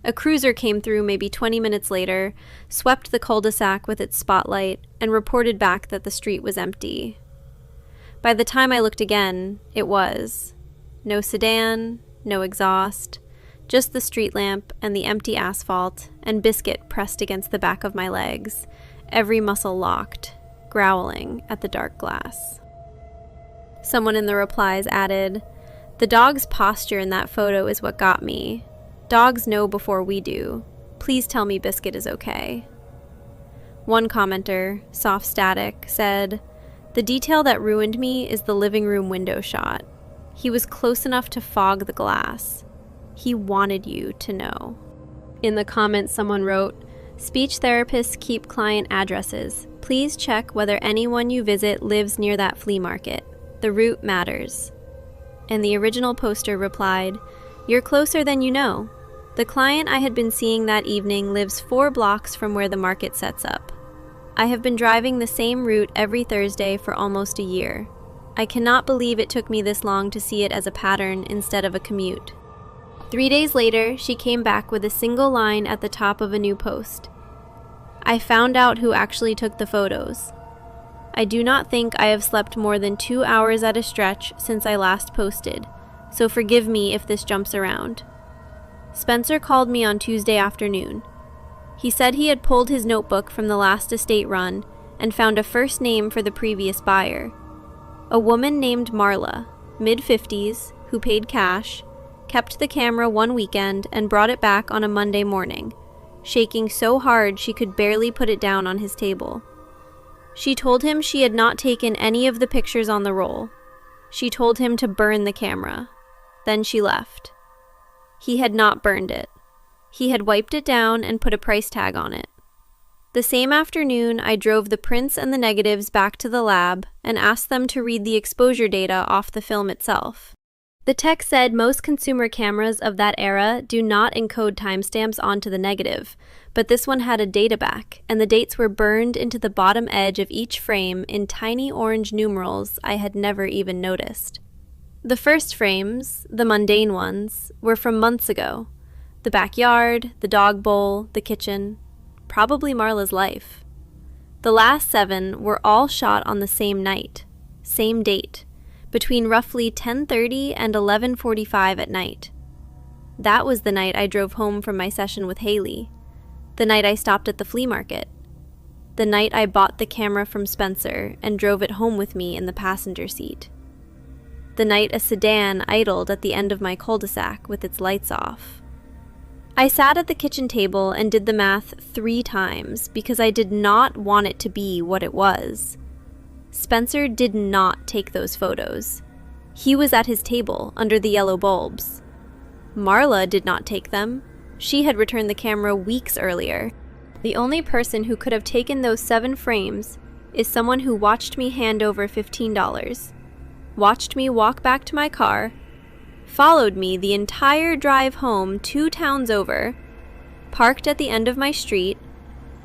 A cruiser came through maybe 20 minutes later, swept the cul-de-sac with its spotlight, and reported back that the street was empty. By the time I looked again, it was. No sedan, no exhaust, just the street lamp and the empty asphalt, and Biscuit pressed against the back of my legs, every muscle locked, growling at the dark glass. Someone in the replies added, "The dog's posture in that photo is what got me. Dogs know before we do. Please tell me Biscuit is okay." One commenter, Soft Static, said, "The detail that ruined me is the living room window shot. He was close enough to fog the glass. He wanted you to know." In the comments, someone wrote, "Speech therapists keep client addresses. Please check whether anyone you visit lives near that flea market. The route matters." And the original poster replied, "You're closer than you know. The client I had been seeing that evening lives 4 blocks from where the market sets up. I have been driving the same route every Thursday for almost a year. I cannot believe it took me this long to see it as a pattern instead of a commute." 3 days later, she came back with a single line at the top of a new post. "I found out who actually took the photos. I do not think I have slept more than 2 hours at a stretch since I last posted, so forgive me if this jumps around. Spencer called me on Tuesday afternoon. He said he had pulled his notebook from the last estate run and found a first name for the previous buyer. A woman named Marla, mid-50s, who paid cash, kept the camera one weekend and brought it back on a Monday morning, shaking so hard she could barely put it down on his table. She told him she had not taken any of the pictures on the roll. She told him to burn the camera. Then she left. He had not burned it. He had wiped it down and put a price tag on it. The same afternoon, I drove the prints and the negatives back to the lab and asked them to read the exposure data off the film itself. The tech said most consumer cameras of that era do not encode timestamps onto the negative, but this one had a data back, and the dates were burned into the bottom edge of each frame in tiny orange numerals I had never even noticed. The first frames, the mundane ones, were from months ago. The backyard, the dog bowl, the kitchen, probably Marla's life. The last 7 were all shot on the same night, same date, between roughly 10:30 and 11:45 at night. That was the night I drove home from my session with Haley, the night I stopped at the flea market, the night I bought the camera from Spencer and drove it home with me in the passenger seat, the night a sedan idled at the end of my cul-de-sac with its lights off. I sat at the kitchen table and did the math 3 times because I did not want it to be what it was. Spencer did not take those photos. He was at his table under the yellow bulbs. Marla did not take them. She had returned the camera weeks earlier. The only person who could have taken those 7 frames is someone who watched me hand over $15, watched me walk back to my car, followed me the entire drive home 2 towns over, parked at the end of my street,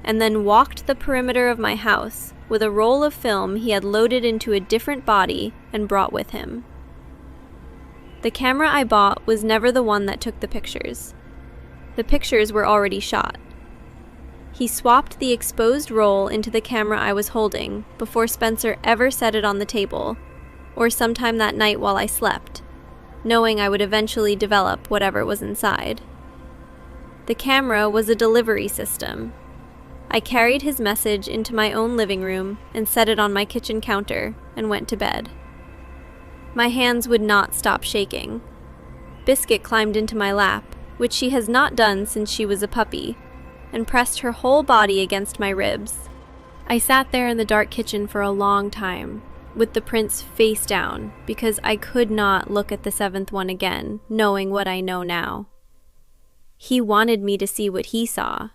and then walked the perimeter of my house with a roll of film he had loaded into a different body and brought with him. The camera I bought was never the one that took the pictures. The pictures were already shot. He swapped the exposed roll into the camera I was holding before Spencer ever set it on the table, or sometime that night while I slept, knowing I would eventually develop whatever was inside. The camera was a delivery system. I carried his message into my own living room and set it on my kitchen counter and went to bed. My hands would not stop shaking. Biscuit climbed into my lap, which she has not done since she was a puppy, and pressed her whole body against my ribs. I sat there in the dark kitchen for a long time, with the prints face down, because I could not look at the 7th one again, knowing what I know now. He wanted me to see what he saw.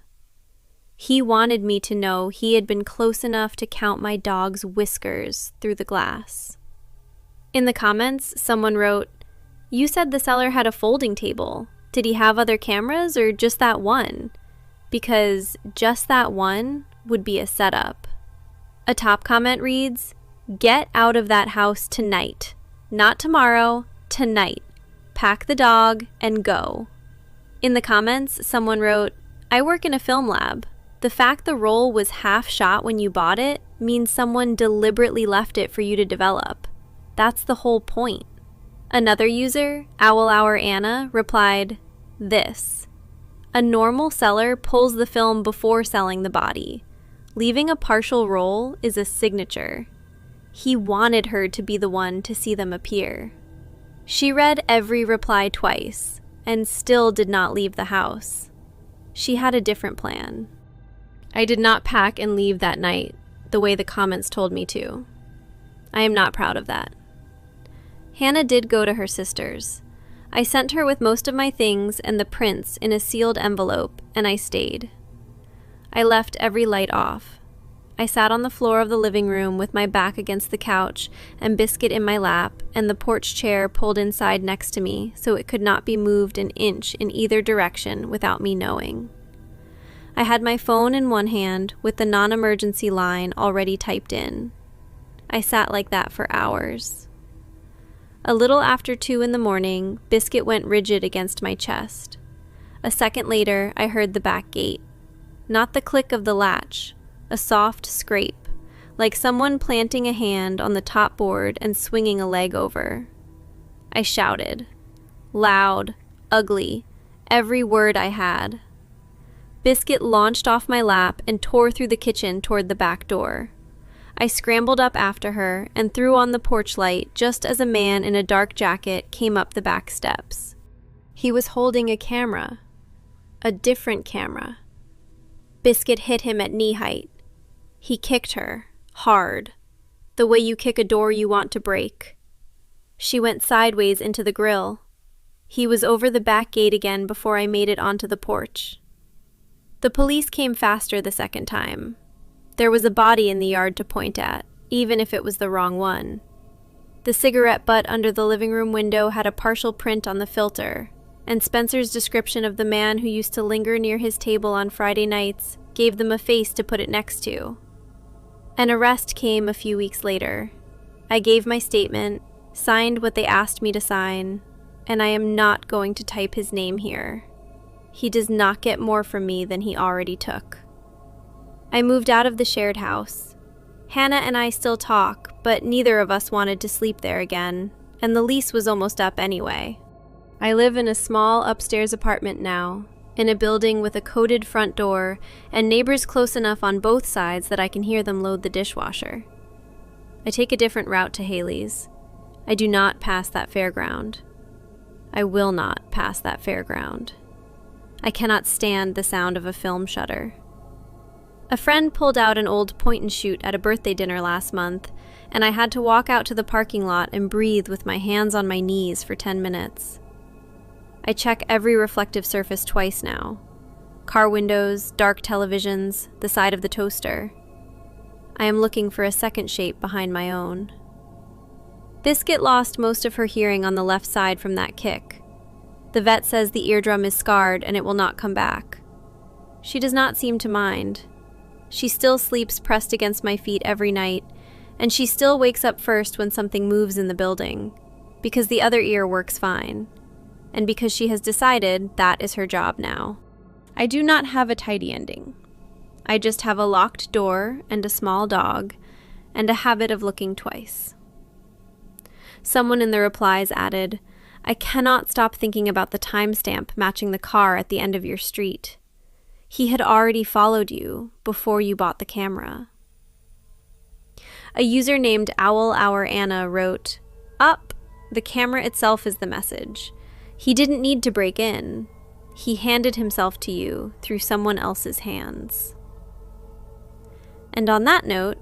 He wanted me to know he had been close enough to count my dog's whiskers through the glass. In the comments, someone wrote, "You said the seller had a folding table. Did he have other cameras or just that one? Because just that one would be a setup." A top comment reads, "Get out of that house tonight. Not tomorrow, tonight. Pack the dog and go." In the comments, someone wrote, "I work in a film lab. The fact the roll was half shot when you bought it means someone deliberately left it for you to develop. That's the whole point." Another user, Owl Hour Anna, replied, "This. A normal seller pulls the film before selling the body. Leaving a partial roll is a signature. He wanted her to be the one to see them appear. She read every reply twice and still did not leave the house. She had a different plan. I did not pack and leave that night the way the comments told me to. I am not proud of that. Hannah did go to her sister's. I sent her with most of my things and the prints in a sealed envelope, and I stayed. I left every light off. I sat on the floor of the living room with my back against the couch and Biscuit in my lap and the porch chair pulled inside next to me so it could not be moved an inch in either direction without me knowing. I had my phone in one hand with the non-emergency line already typed in. I sat like that for hours. A little after 2 in the morning, Biscuit went rigid against my chest. A second later, I heard the back gate. Not the click of the latch, a soft scrape, like someone planting a hand on the top board and swinging a leg over. I shouted. Loud, ugly, every word I had. Biscuit launched off my lap and tore through the kitchen toward the back door. I scrambled up after her and threw on the porch light just as a man in a dark jacket came up the back steps. He was holding a camera. A different camera. Biscuit hit him at knee height. He kicked her, hard, the way you kick a door you want to break. She went sideways into the grill. He was over the back gate again before I made it onto the porch. The police came faster the second time. There was a body in the yard to point at, even if it was the wrong one. The cigarette butt under the living room window had a partial print on the filter, and Spencer's description of the man who used to linger near his table on Friday nights gave them a face to put it next to. An arrest came a few weeks later. I gave my statement, signed what they asked me to sign, and I am not going to type his name here. He does not get more from me than he already took. I moved out of the shared house. Hannah and I still talk, but neither of us wanted to sleep there again, and the lease was almost up anyway. I live in a small upstairs apartment now, in a building with a coded front door and neighbors close enough on both sides that I can hear them load the dishwasher. I take a different route to Haley's. I do not pass that fairground. I will not pass that fairground. I cannot stand the sound of a film shutter. A friend pulled out an old point-and-shoot at a birthday dinner last month, and I had to walk out to the parking lot and breathe with my hands on my knees for 10 minutes. I check every reflective surface twice now. Car windows, dark televisions, the side of the toaster. I am looking for a second shape behind my own. Biscuit lost most of her hearing on the left side from that kick. The vet says the eardrum is scarred and it will not come back. She does not seem to mind. She still sleeps pressed against my feet every night, and she still wakes up first when something moves in the building, because the other ear works fine, and because she has decided that is her job now. I do not have a tidy ending. I just have a locked door and a small dog, and a habit of looking twice. Someone in the replies added, I cannot stop thinking about the timestamp matching the car at the end of your street. He had already followed you before you bought the camera. A user named Owl Hour Anna wrote, Up! The camera itself is the message. He didn't need to break in. He handed himself to you through someone else's hands. And on that note,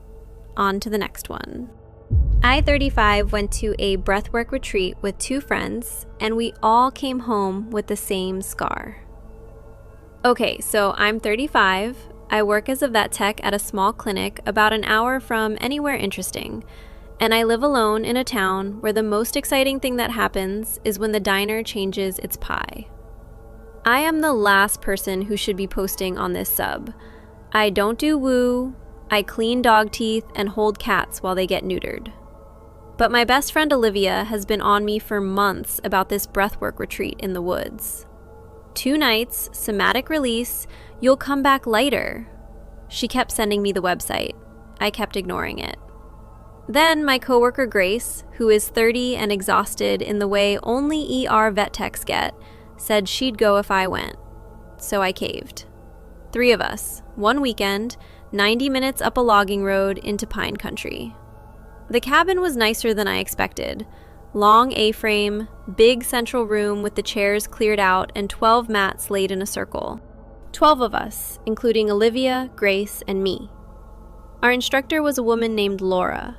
on to the next one. I, 35, went to a breathwork retreat with 2 friends, and we all came home with the same scar. Okay, so I'm 35. I work as a vet tech at a small clinic about an hour from anywhere interesting, and I live alone in a town where the most exciting thing that happens is when the diner changes its pie. I am the last person who should be posting on this sub. I don't do woo, I clean dog teeth and hold cats while they get neutered. But my best friend Olivia has been on me for months about this breathwork retreat in the woods. 2 nights, somatic release, you'll come back lighter. She kept sending me the website. I kept ignoring it. Then my coworker Grace, who is 30 and exhausted in the way only ER vet techs get, said she'd go if I went. So I caved. 3 of us, one weekend, 90 minutes up a logging road into pine country. The cabin was nicer than I expected. Long A-frame, big central room with the chairs cleared out and 12 mats laid in a circle. 12 of us, including Olivia, Grace, and me. Our instructor was a woman named Laura.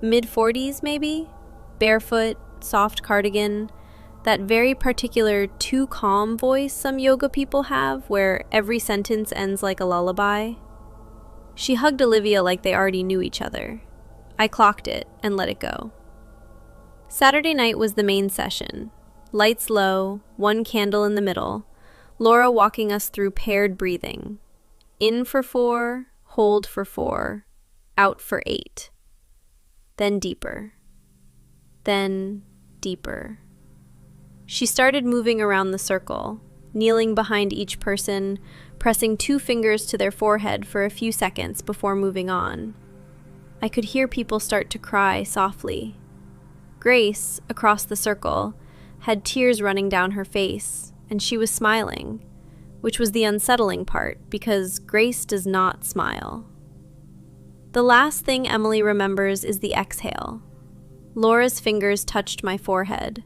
Mid-40s, maybe? Barefoot, soft cardigan, that very particular too calm voice some yoga people have where every sentence ends like a lullaby. She hugged Olivia like they already knew each other. I clocked it and let it go. Saturday night was the main session. Lights low, one candle in the middle, Laura walking us through paired breathing. In for 4, hold for 4, out for 8. Then deeper. Then deeper. She started moving around the circle, kneeling behind each person, pressing 2 fingers to their forehead for a few seconds before moving on. I could hear people start to cry softly. Grace, across the circle, had tears running down her face, and she was smiling, which was the unsettling part because Grace does not smile. The last thing Emily remembers is the exhale. Laura's fingers touched my forehead.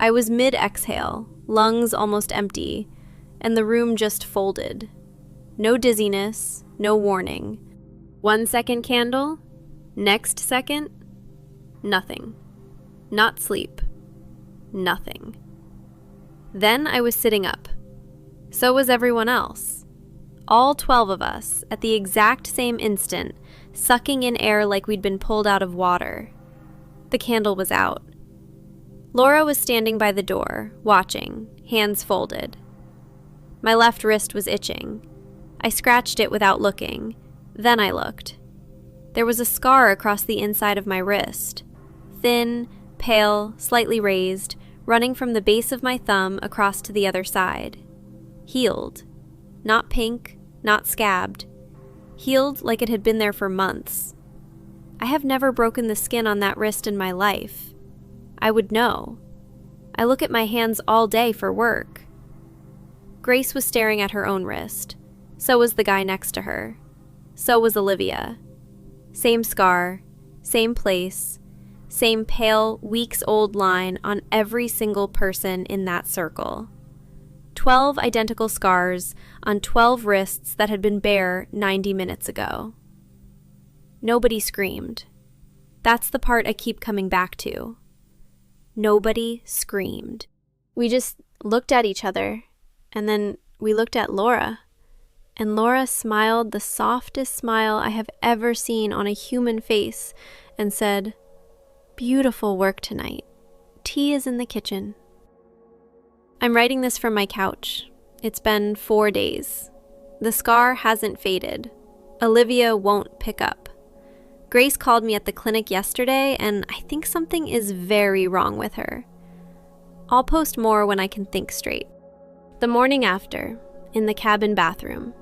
I was mid-exhale, lungs almost empty, and the room just folded. No dizziness, no warning. 1 second candle, next second, nothing. Not sleep. Nothing. Then I was sitting up. So was everyone else. All 12 of us, at the exact same instant, sucking in air like we'd been pulled out of water. The candle was out. Laura was standing by the door, watching, hands folded. My left wrist was itching. I scratched it without looking. Then I looked. There was a scar across the inside of my wrist. Thin, pale, slightly raised, running from the base of my thumb across to the other side. Healed. Not pink, not scabbed. Healed like it had been there for months. I have never broken the skin on that wrist in my life. I would know. I look at my hands all day for work. Grace was staring at her own wrist. So was the guy next to her. So was Olivia. Same scar, same place, same pale, weeks-old line on every single person in that circle. 12 identical scars on 12 wrists that had been bare 90 minutes ago. Nobody screamed. That's the part I keep coming back to. Nobody screamed. We just looked at each other, and then we looked at Laura, and Laura smiled the softest smile I have ever seen on a human face and said, "Beautiful work tonight. Tea is in the kitchen." I'm writing this from my couch. It's been 4 days. The scar hasn't faded. Olivia won't pick up. Grace called me at the clinic yesterday, and I think something is very wrong with her. I'll post more when I can think straight. The morning after, in the cabin bathroom.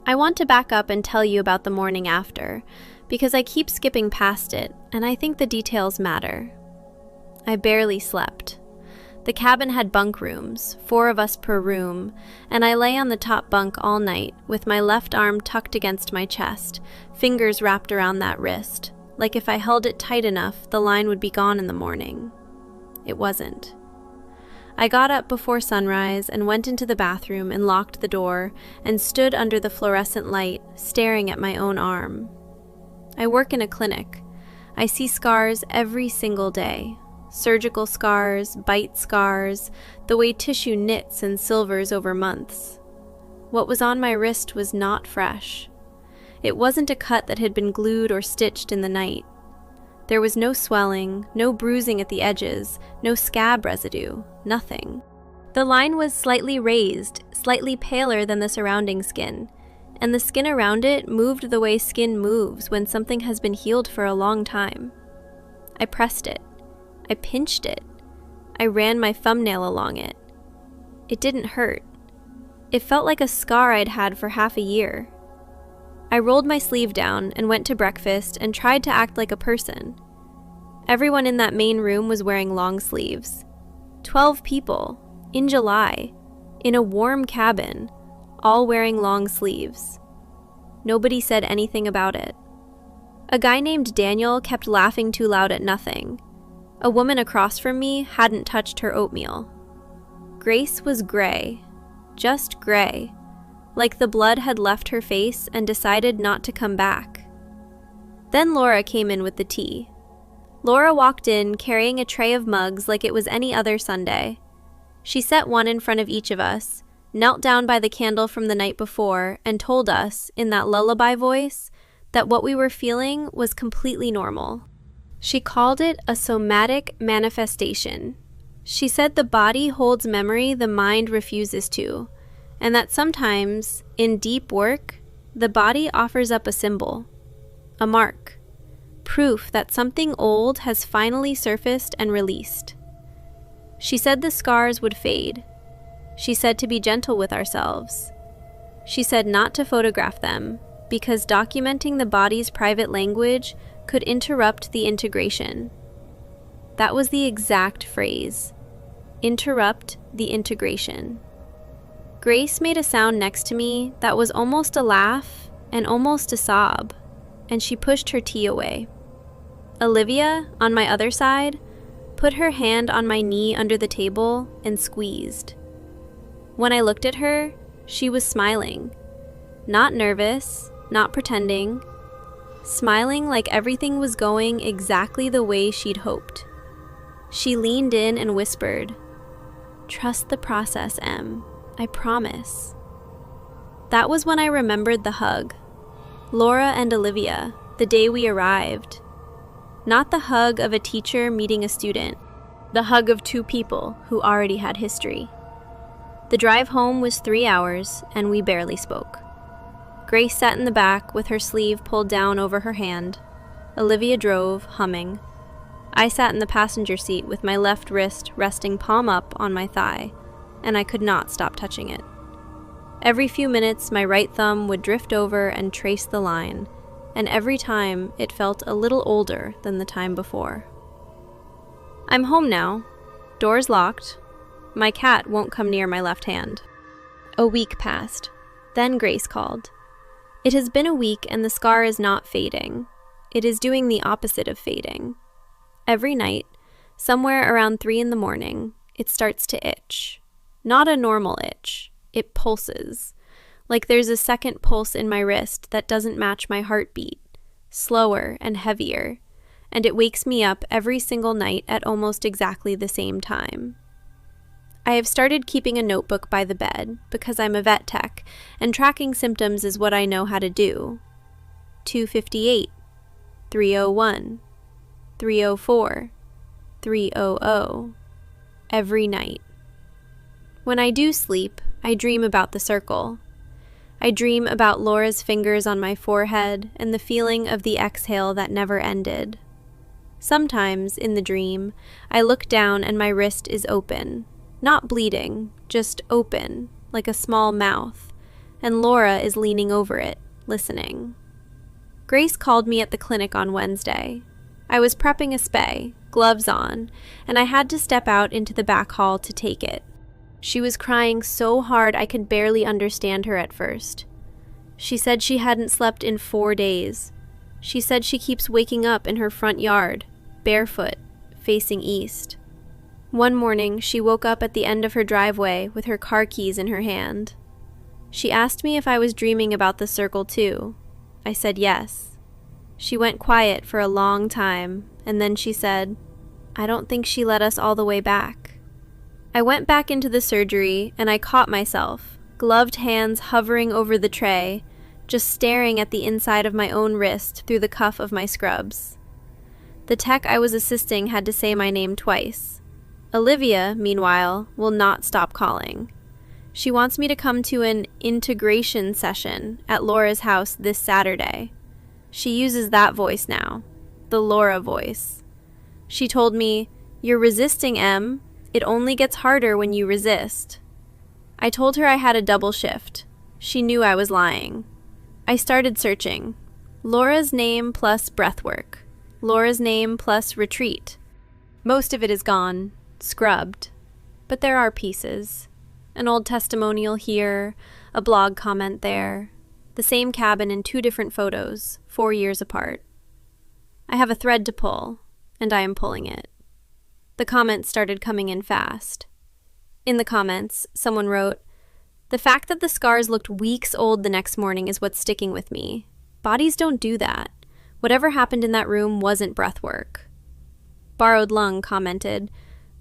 I want to back up and tell you about the morning after, because I keep skipping past it, and I think the details matter. I barely slept. The cabin had bunk rooms, 4 of us per room, and I lay on the top bunk all night with my left arm tucked against my chest, fingers wrapped around that wrist, like if I held it tight enough, the line would be gone in the morning. It wasn't. I got up before sunrise and went into the bathroom and locked the door and stood under the fluorescent light, staring at my own arm. I work in a clinic. I see scars every single day. Surgical scars, bite scars, the way tissue knits and silvers over months. What was on my wrist was not fresh. It wasn't a cut that had been glued or stitched in the night. There was no swelling, no bruising at the edges, no scab residue, nothing. The line was slightly raised, slightly paler than the surrounding skin, and the skin around it moved the way skin moves when something has been healed for a long time. I pressed it. I pinched it. I ran my thumbnail along it. It didn't hurt. It felt like a scar I'd had for half a year. I rolled my sleeve down and went to breakfast and tried to act like a person. Everyone in that main room was wearing long sleeves. 12 people, in July, in a warm cabin, all wearing long sleeves. Nobody said anything about it. A guy named Daniel kept laughing too loud at nothing. A woman across from me hadn't touched her oatmeal. Grace was gray, just gray, like the blood had left her face and decided not to come back. Then Laura came in with the tea. Laura walked in carrying a tray of mugs like it was any other Sunday. She set one in front of each of us, knelt down by the candle from the night before, and told us, in that lullaby voice, that what we were feeling was completely normal. She called it a somatic manifestation. She said the body holds memory the mind refuses to, and that sometimes, in deep work, the body offers up a symbol, a mark, proof that something old has finally surfaced and released. She said the scars would fade. She said to be gentle with ourselves. She said not to photograph them, because documenting the body's private language could interrupt the integration. That was the exact phrase. Interrupt the integration. Grace made a sound next to me that was almost a laugh and almost a sob, and she pushed her tea away. Olivia, on my other side, put her hand on my knee under the table and squeezed. When I looked at her, she was smiling. Not nervous, not pretending. Smiling like everything was going exactly the way she'd hoped. She leaned in and whispered, "Trust the process, Em. I promise." That was when I remembered the hug. Laura and Olivia, the day we arrived. Not the hug of a teacher meeting a student, the hug of two people who already had history. The drive home was 3 hours, and we barely spoke. Grace sat in the back with her sleeve pulled down over her hand. Olivia drove, humming. I sat in the passenger seat with my left wrist resting palm up on my thigh, and I could not stop touching it. Every few minutes, my right thumb would drift over and trace the line, and every time it felt a little older than the time before. I'm home now. Door's locked. My cat won't come near my left hand. A week passed. Then Grace called. It has been a week and the scar is not fading. It is doing the opposite of fading. Every night, somewhere around 3 in the morning, it starts to itch. Not a normal itch. It pulses. Like there's a second pulse in my wrist that doesn't match my heartbeat, slower and heavier, and it wakes me up every single night at almost exactly the same time. I have started keeping a notebook by the bed because I'm a vet tech, and tracking symptoms is what I know how to do. 258, 301, 304, 300, every night. When I do sleep, I dream about the circle. I dream about Laura's fingers on my forehead and the feeling of the exhale that never ended. Sometimes, in the dream, I look down and my wrist is open. Not bleeding, just open, like a small mouth, and Laura is leaning over it, listening. Grace called me at the clinic on Wednesday. I was prepping a spay, gloves on, and I had to step out into the back hall to take it. She was crying so hard I could barely understand her at first. She said she hadn't slept in 4 days. She said she keeps waking up in her front yard, barefoot, facing east. One morning, she woke up at the end of her driveway with her car keys in her hand. She asked me if I was dreaming about the circle too. I said yes. She went quiet for a long time, and then she said, "I don't think she let us all the way back." I went back into the surgery, and I caught myself, gloved hands hovering over the tray, just staring at the inside of my own wrist through the cuff of my scrubs. The tech I was assisting had to say my name twice. Olivia, meanwhile, will not stop calling. She wants me to come to an integration session at Laura's house this Saturday. She uses that voice now, the Laura voice. She told me, "You're resisting, Em. It only gets harder when you resist." I told her I had a double shift. She knew I was lying. I started searching. Laura's name plus breathwork. Laura's name plus retreat. Most of it is gone. Scrubbed. But there are pieces. An old testimonial here, a blog comment there, the same cabin in 2 different photos, 4 years apart. I have a thread to pull, and I am pulling it. The comments started coming in fast. In the comments, someone wrote, "The fact that the scars looked weeks old the next morning is what's sticking with me. Bodies don't do that. Whatever happened in that room wasn't breathwork." Borrowed Lung commented,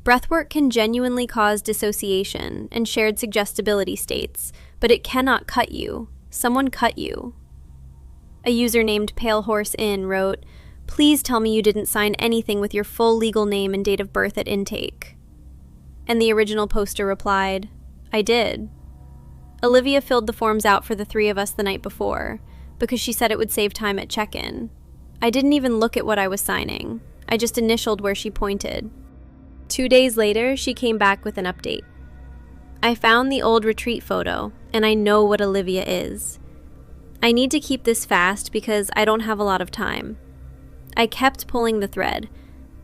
"Breathwork can genuinely cause dissociation and shared suggestibility states, but it cannot cut you. Someone cut you." A user named Pale Horse Inn wrote, "Please tell me you didn't sign anything with your full legal name and date of birth at intake." And the original poster replied, "I did. Olivia filled the forms out for the three of us the night before, because she said it would save time at check-in. I didn't even look at what I was signing. I just initialed where she pointed." 2 days later, she came back with an update. "I found the old retreat photo, and I know what Olivia is. I need to keep this fast because I don't have a lot of time." I kept pulling the thread.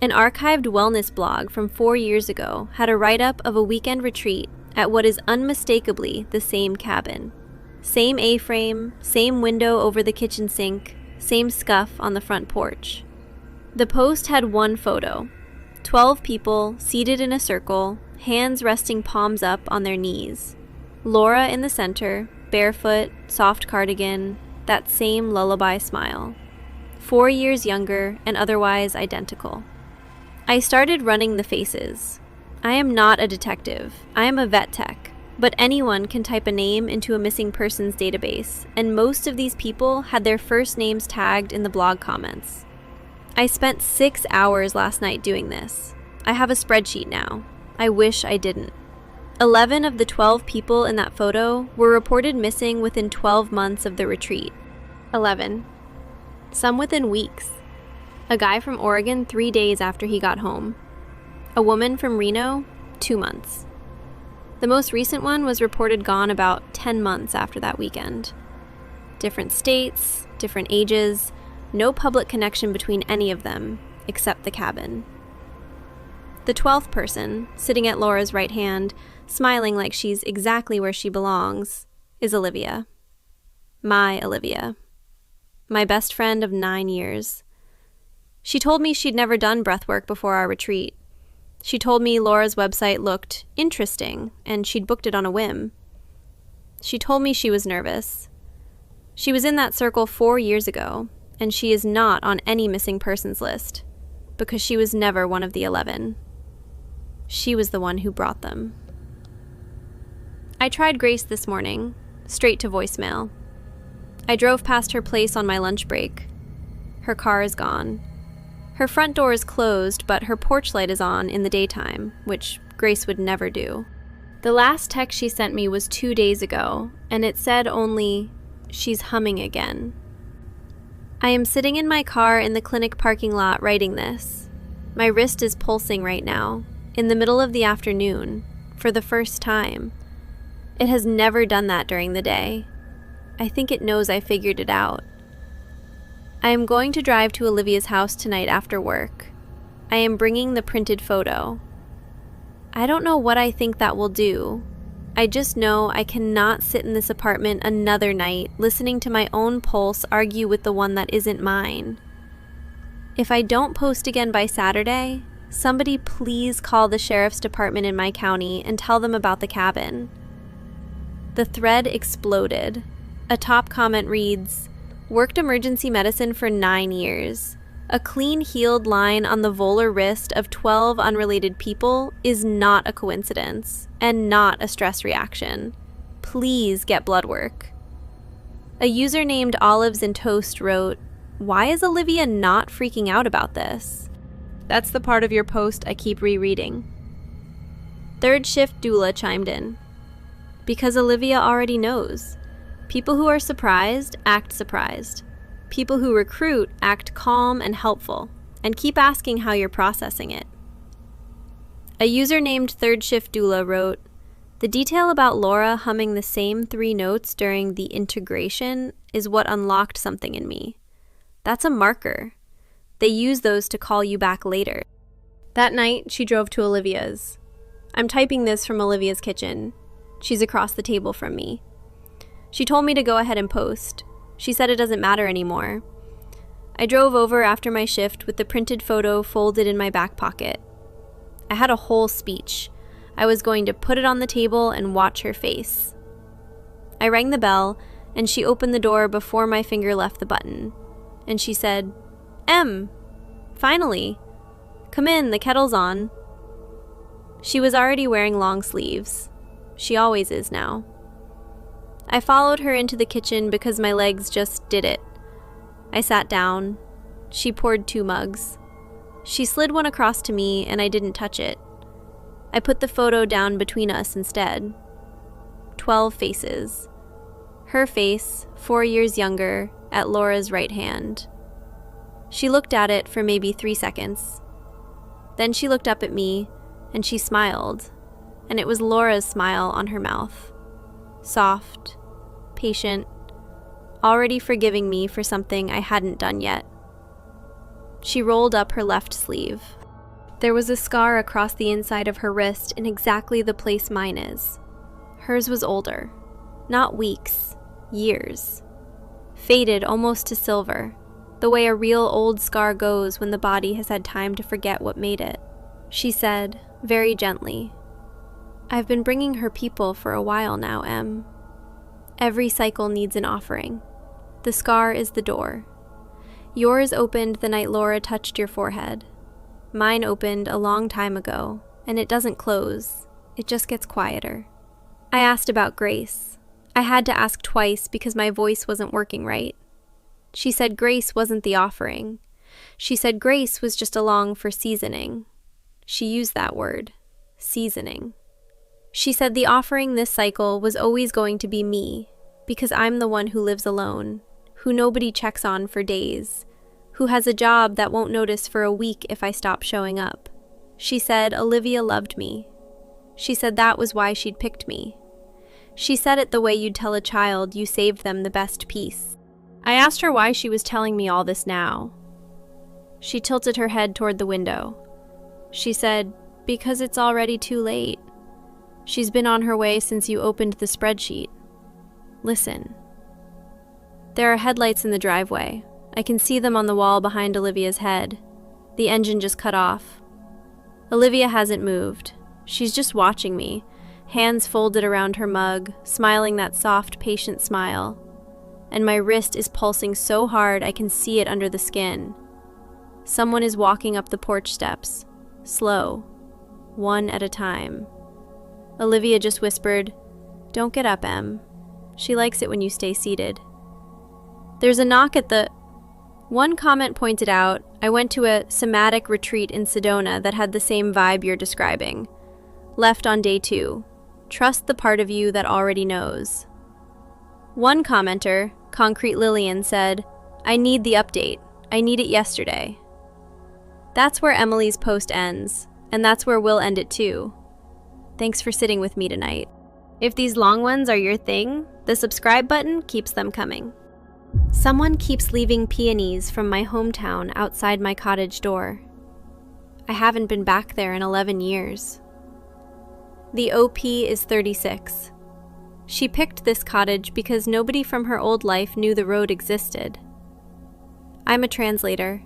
An archived wellness blog from 4 years ago had a write-up of a weekend retreat at what is unmistakably the same cabin. Same A-frame, same window over the kitchen sink, same scuff on the front porch. The post had one photo: 12 people seated in a circle, hands resting palms up on their knees. Laura in the center, barefoot, soft cardigan, that same lullaby smile. 4 years younger and otherwise identical. I started running the faces. I am not a detective. I am a vet tech. But anyone can type a name into a missing persons database, and most of these people had their first names tagged in the blog comments. I spent 6 hours last night doing this. I have a spreadsheet now. I wish I didn't. 11 of the 12 people in that photo were reported missing within 12 months of the retreat. 11. Some within weeks. A guy from Oregon 3 days after he got home. A woman from Reno, 2 months. The most recent one was reported gone about 10 months after that weekend. Different states, different ages, no public connection between any of them, except the cabin. The 12th person, sitting at Laura's right hand, smiling like she's exactly where she belongs, is Olivia. My Olivia. My best friend of 9 years. She told me she'd never done breathwork before our retreat. She told me Laura's website looked interesting, and she'd booked it on a whim. She told me she was nervous. She was in that circle 4 years ago, and she is not on any missing persons list, because she was never one of the 11. She was the one who brought them. I tried Grace this morning, straight to voicemail. I drove past her place on my lunch break. Her car is gone. Her front door is closed, but her porch light is on in the daytime, which Grace would never do. The last text she sent me was 2 days ago, and it said only, "She's humming again." I am sitting in my car in the clinic parking lot writing this. My wrist is pulsing right now, in the middle of the afternoon, for the first time. It has never done that during the day. I think it knows I figured it out. I am going to drive to Olivia's house tonight after work. I am bringing the printed photo. I don't know what I think that will do. I just know I cannot sit in this apartment another night listening to my own pulse argue with the one that isn't mine. If I don't post again by Saturday, somebody please call the sheriff's department in my county and tell them about the cabin. The thread exploded. A top comment reads, "Worked emergency medicine for 9 years. A clean healed line on the volar wrist of 12 unrelated people is not a coincidence and not a stress reaction. Please get blood work." A user named Olives and Toast wrote, "Why is Olivia not freaking out about this?" That's the part of your post I keep rereading. Third Shift Doula chimed in. Because Olivia already knows. People who are surprised act surprised. People who recruit act calm and helpful, and keep asking how you're processing it. A user named Third Shift Doula wrote, "The detail about Laura humming the same 3 notes during the integration is what unlocked something in me. That's a marker. They use those to call you back later." That night, she drove to Olivia's. I'm typing this from Olivia's kitchen. She's across the table from me. She told me to go ahead and post. She said it doesn't matter anymore. I drove over after my shift with the printed photo folded in my back pocket. I had a whole speech. I was going to put it on the table and watch her face. I rang the bell, and she opened the door before my finger left the button. And she said, "Em, finally. Come in, the kettle's on." She was already wearing long sleeves. She always is now. I followed her into the kitchen because my legs just did it. I sat down. She poured 2 mugs. She slid one across to me, and I didn't touch it. I put the photo down between us instead. 12 faces. Her face, 4 years younger, at Laura's right hand. She looked at it for maybe 3 seconds. Then she looked up at me, and she smiled, and it was Laura's smile on her mouth. Soft, patient, already forgiving me for something I hadn't done yet. She rolled up her left sleeve. There was a scar across the inside of her wrist in exactly the place mine is. Hers was older. Not weeks, years. Faded almost to silver, the way a real old scar goes when the body has had time to forget what made it. She said, very gently, "I've been bringing her people for a while now, Em. Every cycle needs an offering. The scar is the door. Yours opened the night Laura touched your forehead. Mine opened a long time ago, and it doesn't close. It just gets quieter." I asked about Grace. I had to ask twice because my voice wasn't working right. She said grace wasn't the offering. She said grace was just along for seasoning. She used that word, seasoning. She said the offering this cycle was always going to be me, because I'm the one who lives alone, who nobody checks on for days, who has a job that won't notice for a week if I stop showing up. She said Olivia loved me. She said that was why she'd picked me. She said it the way you'd tell a child you saved them the best piece. I asked her why she was telling me all this now. She tilted her head toward the window. She said, "Because it's already too late. She's been on her way since you opened the spreadsheet. Listen." There are headlights in the driveway. I can see them on the wall behind Olivia's head. The engine just cut off. Olivia hasn't moved. She's just watching me, hands folded around her mug, smiling that soft, patient smile. And my wrist is pulsing so hard I can see it under the skin. Someone is walking up the porch steps, slow, one at a time. Olivia just whispered, "Don't get up, Em. She likes it when you stay seated." There's a knock at the... One comment pointed out, I went to a somatic retreat in Sedona that had the same vibe you're describing. Left on day 2. Trust the part of you that already knows. One commenter, Concrete Lillian, said, "I need the update. I need it yesterday." That's where Emily's post ends, and that's where we'll end it too. Thanks for sitting with me tonight. If these long ones are your thing, the subscribe button keeps them coming. Someone keeps leaving peonies from my hometown outside my cottage door. I haven't been back there in 11 years. The OP is 36. She picked this cottage because nobody from her old life knew the road existed. I'm a translator.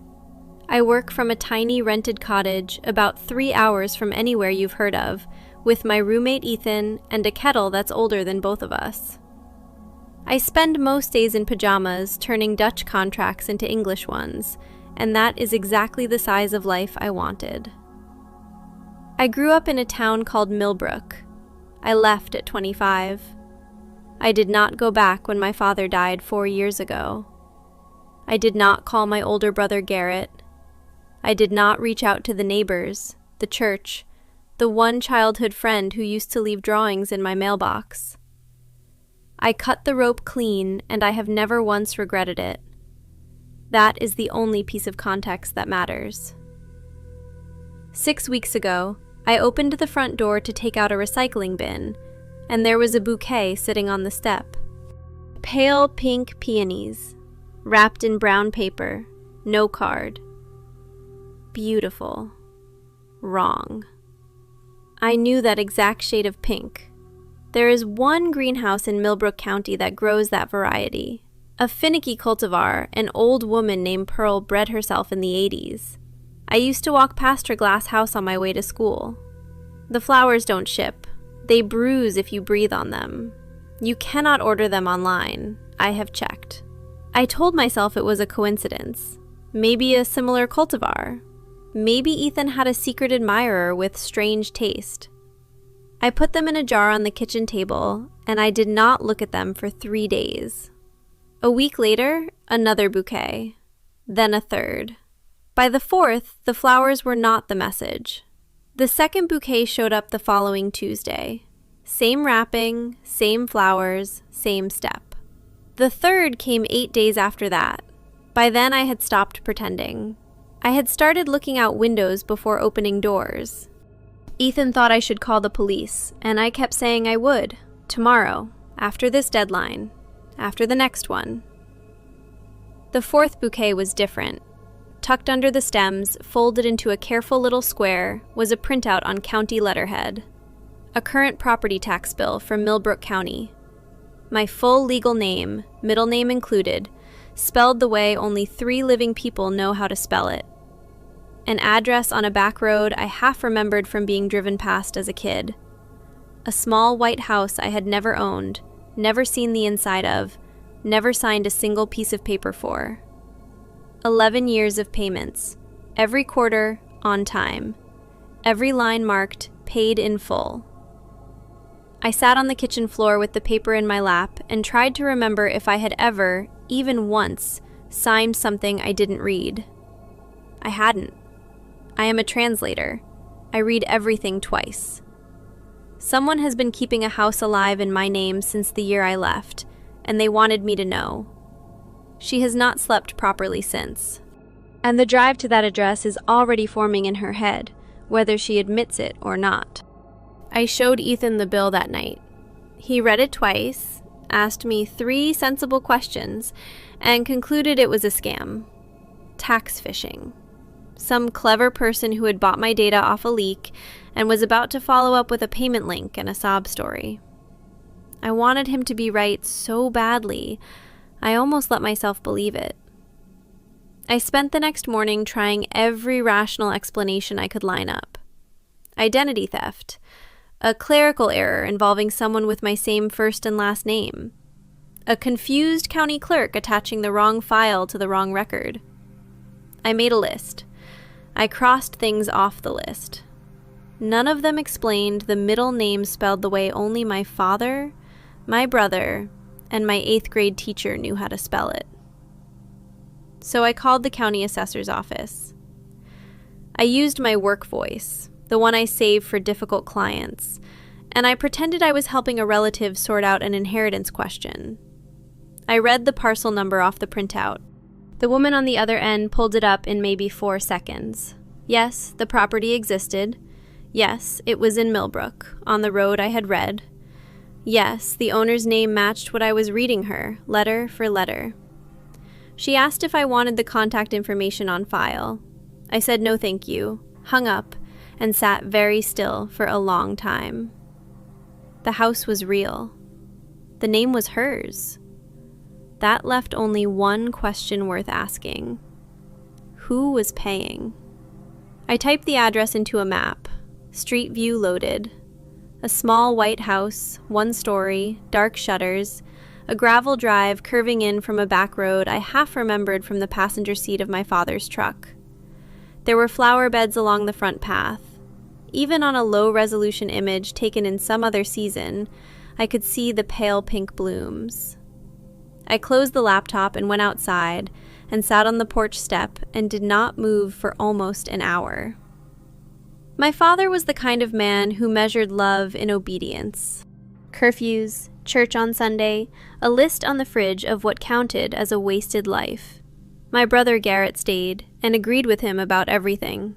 I work from a tiny rented cottage about 3 hours from anywhere you've heard of, with my roommate Ethan and a kettle that's older than both of us. I spend most days in pajamas, turning Dutch contracts into English ones, and that is exactly the size of life I wanted. I grew up in a town called Millbrook. I left at 25. I did not go back when my father died 4 years ago. I did not call my older brother Garrett. I did not reach out to the neighbors, the church, the one childhood friend who used to leave drawings in my mailbox. I cut the rope clean, and I have never once regretted it. That is the only piece of context that matters. 6 weeks ago, I opened the front door to take out a recycling bin, and there was a bouquet sitting on the step. Pale pink peonies, wrapped in brown paper, no card. Beautiful. Wrong. I knew that exact shade of pink. There is one greenhouse in Millbrook County that grows that variety. A finicky cultivar, an old woman named Pearl bred herself in the 80s. I used to walk past her glass house on my way to school. The flowers don't ship. They bruise if you breathe on them. You cannot order them online. I have checked. I told myself it was a coincidence. Maybe a similar cultivar. Maybe Ethan had a secret admirer with strange taste. I put them in a jar on the kitchen table, and I did not look at them for 3 days. A week later, another bouquet. Then a third. By the 4th, the flowers were not the message. The second bouquet showed up the following Tuesday. Same wrapping, same flowers, same step. The third came 8 days after that. By then I had stopped pretending. I had started looking out windows before opening doors. Ethan thought I should call the police, and I kept saying I would. Tomorrow, after this deadline, after the next one. The 4th bouquet was different. Tucked under the stems, folded into a careful little square, was a printout on county letterhead. A current property tax bill from Millbrook County. My full legal name, middle name included, spelled the way only 3 living people know how to spell it. An address on a back road I half remembered from being driven past as a kid. A small white house I had never owned, never seen the inside of, never signed a single piece of paper for. 11 years of payments, every quarter, on time. Every line marked, paid in full. I sat on the kitchen floor with the paper in my lap and tried to remember if I had ever, even once, signed something I didn't read. I hadn't. I am a translator. I read everything twice. Someone has been keeping a house alive in my name since the year I left, and they wanted me to know. She has not slept properly since. And the drive to that address is already forming in her head, whether she admits it or not. I showed Ethan the bill that night. He read it twice, asked me 3 sensible questions, and concluded it was a scam. Tax phishing. Some clever person who had bought my data off a leak and was about to follow up with a payment link and a sob story. I wanted him to be right so badly, I almost let myself believe it. I spent the next morning trying every rational explanation I could line up. Identity theft. A clerical error involving someone with my same first and last name. A confused county clerk attaching the wrong file to the wrong record. I made a list. I crossed things off the list. None of them explained the middle name spelled the way only my father, my brother, and my 8th grade teacher knew how to spell it. So I called the county assessor's office. I used my work voice, the one I save for difficult clients, and I pretended I was helping a relative sort out an inheritance question. I read the parcel number off the printout. The woman on the other end pulled it up in maybe 4 seconds. Yes, the property existed. Yes, it was in Millbrook, on the road I had read. Yes, the owner's name matched what I was reading her, letter for letter. She asked if I wanted the contact information on file. I said no thank you, hung up, and sat very still for a long time. The house was real. The name was hers. That left only one question worth asking. Who was paying? I typed the address into a map. Street view loaded. A small white house, 1 story, dark shutters, a gravel drive curving in from a back road I half remembered from the passenger seat of my father's truck. There were flower beds along the front path. Even on a low-resolution image taken in some other season, I could see the pale pink blooms. I closed the laptop and went outside and sat on the porch step and did not move for almost an hour. My father was the kind of man who measured love in obedience. Curfews, church on Sunday, a list on the fridge of what counted as a wasted life. My brother Garrett stayed and agreed with him about everything.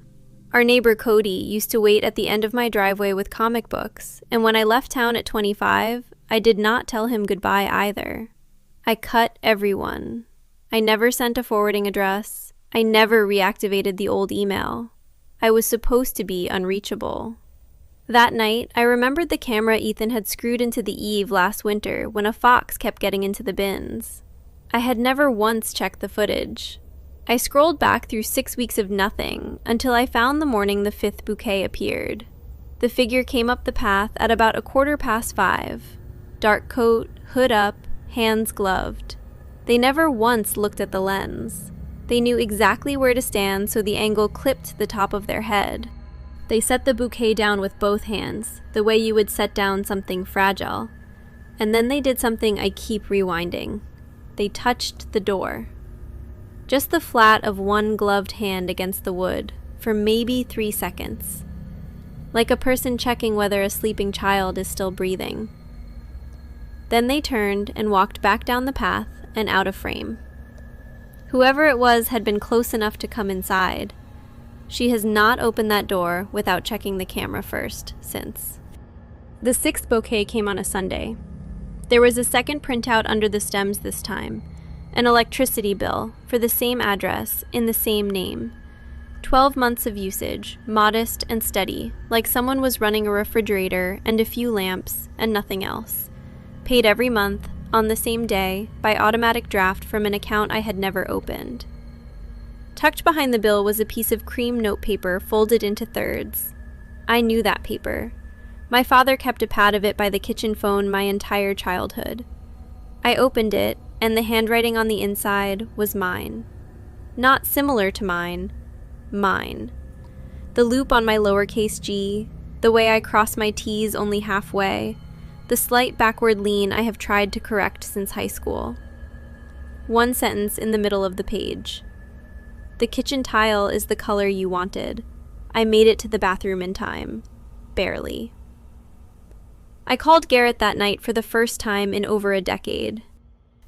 Our neighbor Cody used to wait at the end of my driveway with comic books, and when I left town at 25, I did not tell him goodbye either. I cut everyone. I never sent a forwarding address. I never reactivated the old email. I was supposed to be unreachable. That night, I remembered the camera Ethan had screwed into the eave last winter when a fox kept getting into the bins. I had never once checked the footage. I scrolled back through 6 weeks of nothing until I found the morning the fifth bouquet appeared. The figure came up the path at about 5:15. Dark coat, hood up, hands gloved. They never once looked at the lens. They knew exactly where to stand, so the angle clipped the top of their head. They set the bouquet down with both hands, the way you would set down something fragile. And then they did something I keep rewinding. They touched the door. Just the flat of one gloved hand against the wood, for maybe 3 seconds. Like a person checking whether a sleeping child is still breathing. Then they turned and walked back down the path and out of frame. Whoever it was had been close enough to come inside. She has not opened that door without checking the camera first since. The sixth bouquet came on a Sunday. There was a second printout under the stems this time, an electricity bill for the same address in the same name. 12 months of usage, modest and steady, like someone was running a refrigerator and a few lamps and nothing else. Paid every month, on the same day, by automatic draft from an account I had never opened. Tucked behind the bill was a piece of cream notepaper folded into thirds. I knew that paper. My father kept a pad of it by the kitchen phone my entire childhood. I opened it, and the handwriting on the inside was mine. Not similar to mine. Mine. The loop on my lowercase g, the way I cross my t's only halfway, the slight backward lean I have tried to correct since high school. One sentence in the middle of the page. The kitchen tile is the color you wanted. I made it to the bathroom in time. Barely. I called Garrett that night for the first time in over a decade.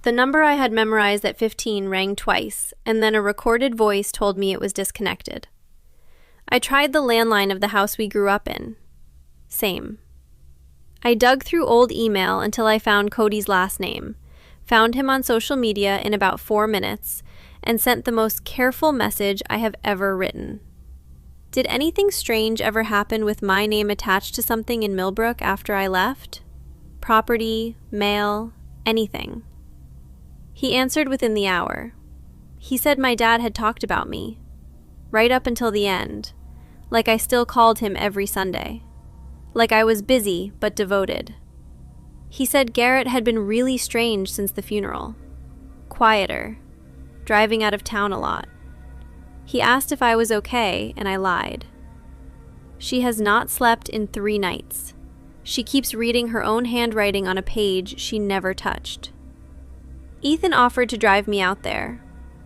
The number I had memorized at 15 rang twice, and then a recorded voice told me it was disconnected. I tried the landline of the house we grew up in. Same. I dug through old email until I found Cody's last name, found him on social media in about 4 minutes, and sent the most careful message I have ever written. Did anything strange ever happen with my name attached to something in Millbrook after I left? Property, mail, anything. He answered within the hour. He said my dad had talked about me, right up until the end, like I still called him every Sunday. Like I was busy but devoted. He said Garrett had been really strange since the funeral. Quieter. Driving out of town a lot. He asked if I was okay, and I lied. She has not slept in 3 nights. She keeps reading her own handwriting on a page she never touched. Ethan offered to drive me out there.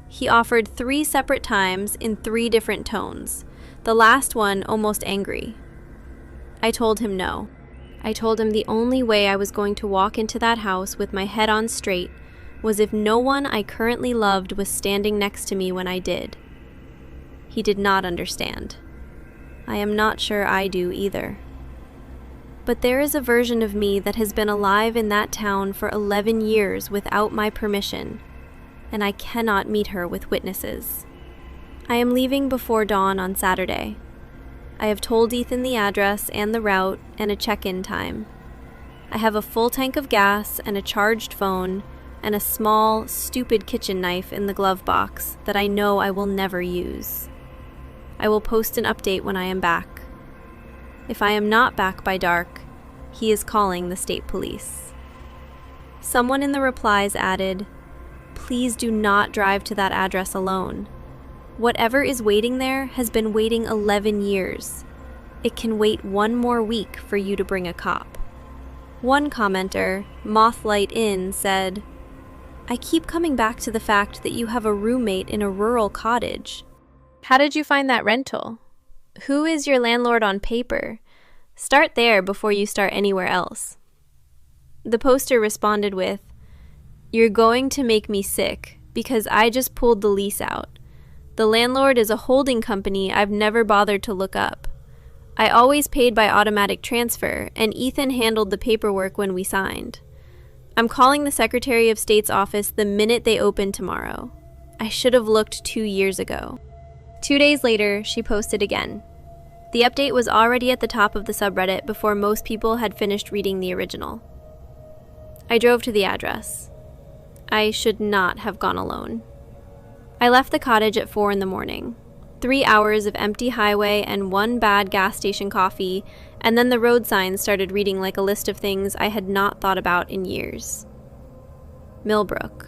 He offered 3 separate times in 3 different tones, the last one almost angry. I told him no. I told him the only way I was going to walk into that house with my head on straight was if no one I currently loved was standing next to me when I did. He did not understand. I am not sure I do either. But there is a version of me that has been alive in that town for 11 years without my permission, and I cannot meet her with witnesses. I am leaving before dawn on Saturday. I have told Ethan the address and the route and a check-in time. I have a full tank of gas and a charged phone and a small, stupid kitchen knife in the glove box that I know I will never use. I will post an update when I am back. If I am not back by dark, he is calling the state police. Someone in the replies added, "Please do not drive to that address alone. Whatever is waiting there has been waiting 11 years. It can wait 1 more week for you to bring a cop." One commenter, Mothlight In, said, "I keep coming back to the fact that you have a roommate in a rural cottage. How did you find that rental? Who is your landlord on paper? Start there before you start anywhere else." The poster responded with, "You're going to make me sick because I just pulled the lease out. The landlord is a holding company I've never bothered to look up. I always paid by automatic transfer, and Ethan handled the paperwork when we signed. I'm calling the Secretary of State's office the minute they open tomorrow. I should have looked 2 years ago." 2 days later, she posted again. The update was already at the top of the subreddit before most people had finished reading the original. I drove to the address. I should not have gone alone. I left the cottage at 4 in the morning. 3 hours of empty highway and one bad gas station coffee, and then the road signs started reading like a list of things I had not thought about in years. Millbrook.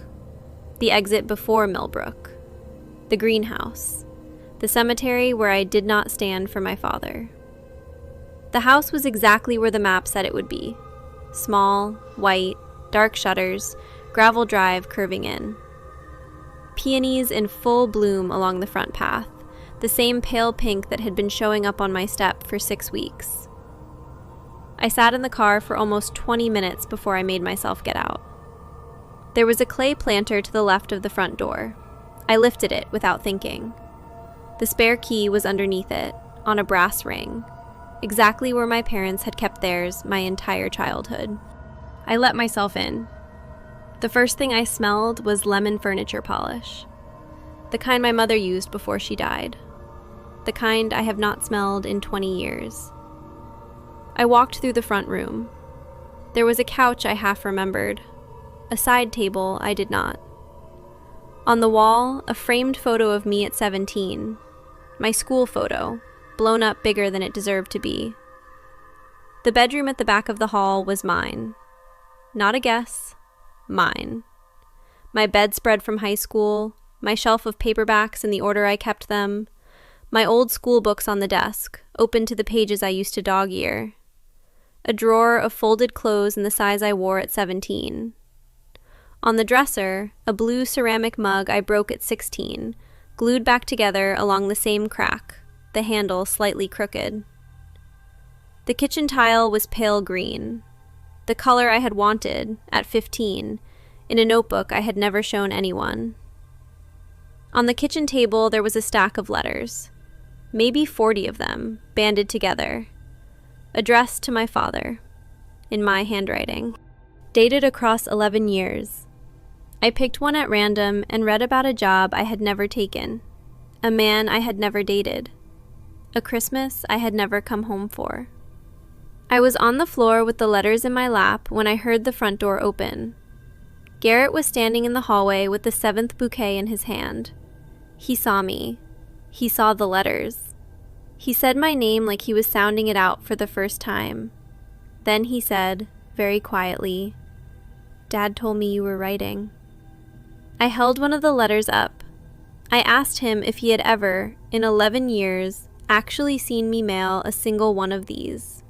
The exit before Millbrook. The greenhouse. The cemetery where I did not stand for my father. The house was exactly where the map said it would be. Small, white, dark shutters, gravel drive curving in. Peonies in full bloom along the front path, the same pale pink that had been showing up on my step for 6 weeks. I sat in the car for almost 20 minutes before I made myself get out. There was a clay planter to the left of the front door. I lifted it without thinking. The spare key was underneath it, on a brass ring, exactly where my parents had kept theirs my entire childhood. I let myself in. The first thing I smelled was lemon furniture polish, the kind my mother used before she died, the kind I have not smelled in 20 years. I walked through the front room. There was a couch I half remembered, a side table I did not. On the wall, a framed photo of me at 17, my school photo, blown up bigger than it deserved to be. The bedroom at the back of the hall was mine. Not a guess, mine. My bedspread from high school, my shelf of paperbacks in the order I kept them, my old school books on the desk, open to the pages I used to dog-ear, a drawer of folded clothes in the size I wore at 17. On the dresser, a blue ceramic mug I broke at 16, glued back together along the same crack, the handle slightly crooked. The kitchen tile was pale green, the color I had wanted, at 15, in a notebook I had never shown anyone. On the kitchen table there was a stack of letters, maybe 40 of them, banded together, addressed to my father, in my handwriting, dated across 11 years. I picked one at random and read about a job I had never taken, a man I had never dated, a Christmas I had never come home for. I was on the floor with the letters in my lap when I heard the front door open. Garrett was standing in the hallway with the 7th bouquet in his hand. He saw me. He saw the letters. He said my name like he was sounding it out for the first time. Then he said, very quietly, "Dad told me you were writing." I held one of the letters up. I asked him if he had ever, in 11 years, actually seen me mail a single one of these.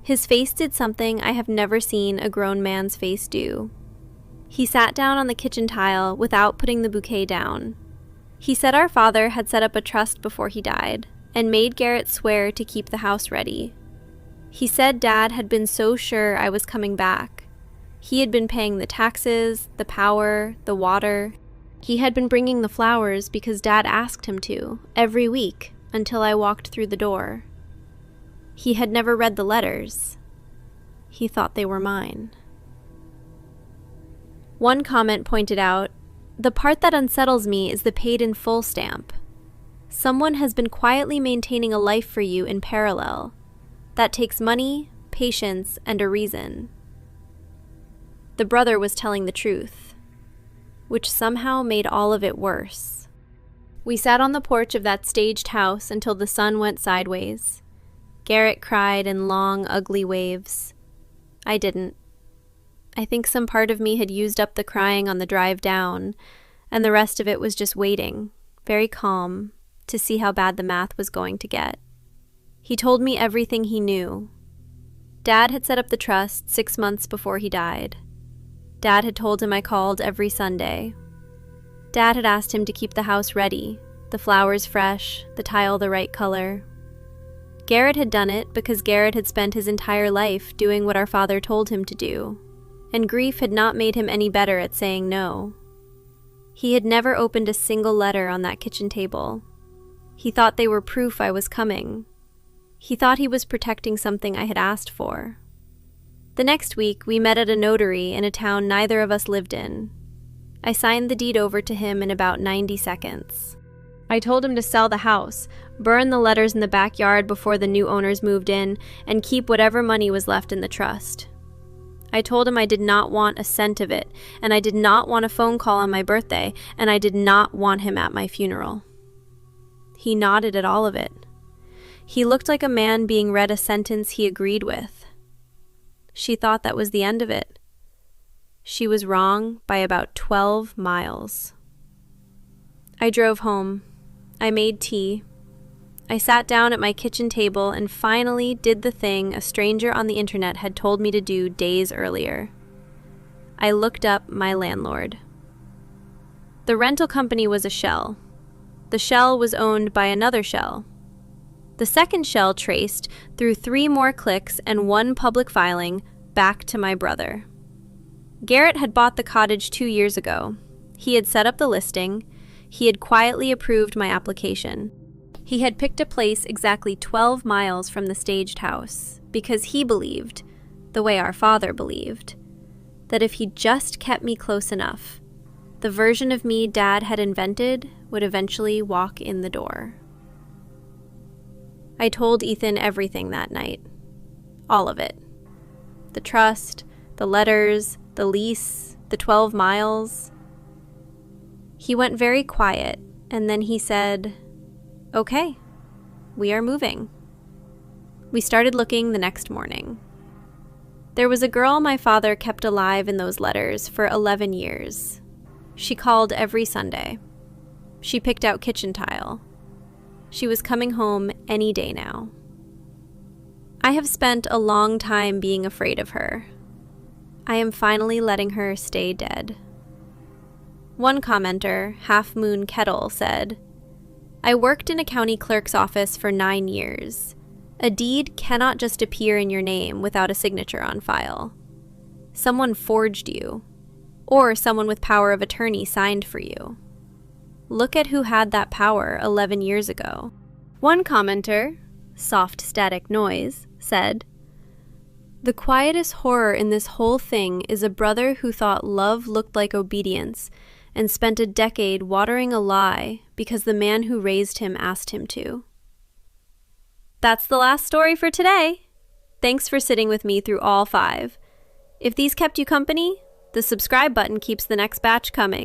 His face did something I have never seen a grown man's face do. He sat down on the kitchen tile without putting the bouquet down. He said our father had set up a trust before he died, and made Garrett swear to keep the house ready. He said Dad had been so sure I was coming back. He had been paying the taxes, the power, the water. He had been bringing the flowers because Dad asked him to, every week, until I walked through the door. He had never read the letters. He thought they were mine. One comment pointed out, "The part that unsettles me is the paid in full stamp. Someone has been quietly maintaining a life for you in parallel. That takes money, patience, and a reason." The brother was telling the truth, which somehow made all of it worse. We sat on the porch of that staged house until the sun went sideways. Garrett cried in long, ugly waves. I didn't. I think some part of me had used up the crying on the drive down, and the rest of it was just waiting, very calm, to see how bad the math was going to get. He told me everything he knew. Dad had set up the trust 6 months before he died. Dad had told him I called every Sunday. Dad had asked him to keep the house ready, the flowers fresh, the tile the right color. Garrett had done it because Garrett had spent his entire life doing what our father told him to do, and grief had not made him any better at saying no. He had never opened a single letter on that kitchen table. He thought they were proof I was coming. He thought he was protecting something I had asked for. The next week, we met at a notary in a town neither of us lived in. I signed the deed over to him in about 90 seconds. I told him to sell the house, burn the letters in the backyard before the new owners moved in, and keep whatever money was left in the trust. I told him I did not want a cent of it, and I did not want a phone call on my birthday, and I did not want him at my funeral. He nodded at all of it. He looked like a man being read a sentence he agreed with. She thought that was the end of it. She was wrong by about 12 miles. I drove home. I made tea. I sat down at my kitchen table and finally did the thing a stranger on the internet had told me to do days earlier. I looked up my landlord. The rental company was a shell. The shell was owned by another shell. The second shell traced, through 3 more clicks and 1 public filing, back to my brother. Garrett had bought the cottage 2 years ago. He had set up the listing. He had quietly approved my application. He had picked a place exactly 12 miles from the staged house because he believed, the way our father believed, that if he just kept me close enough, the version of me Dad had invented would eventually walk in the door. I told Ethan everything that night. All of it. The trust, the letters, the lease, the 12 miles. He went very quiet, and then he said, "Okay, we are moving." We started looking the next morning. There was a girl my father kept alive in those letters for 11 years. She called every Sunday. She picked out kitchen tile. She was coming home any day now. I have spent a long time being afraid of her. I am finally letting her stay dead. One commenter, Half Moon Kettle, said, "I worked in a county clerk's office for 9 years. A deed cannot just appear in your name without a signature on file. Someone forged you, or someone with power of attorney signed for you. Look at who had that power 11 years ago." One commenter, Soft Static Noise, said, "The quietest horror in this whole thing is a brother who thought love looked like obedience and spent a decade watering a lie because the man who raised him asked him to." That's the last story for today. Thanks for sitting with me through all 5. If these kept you company, the subscribe button keeps the next batch coming.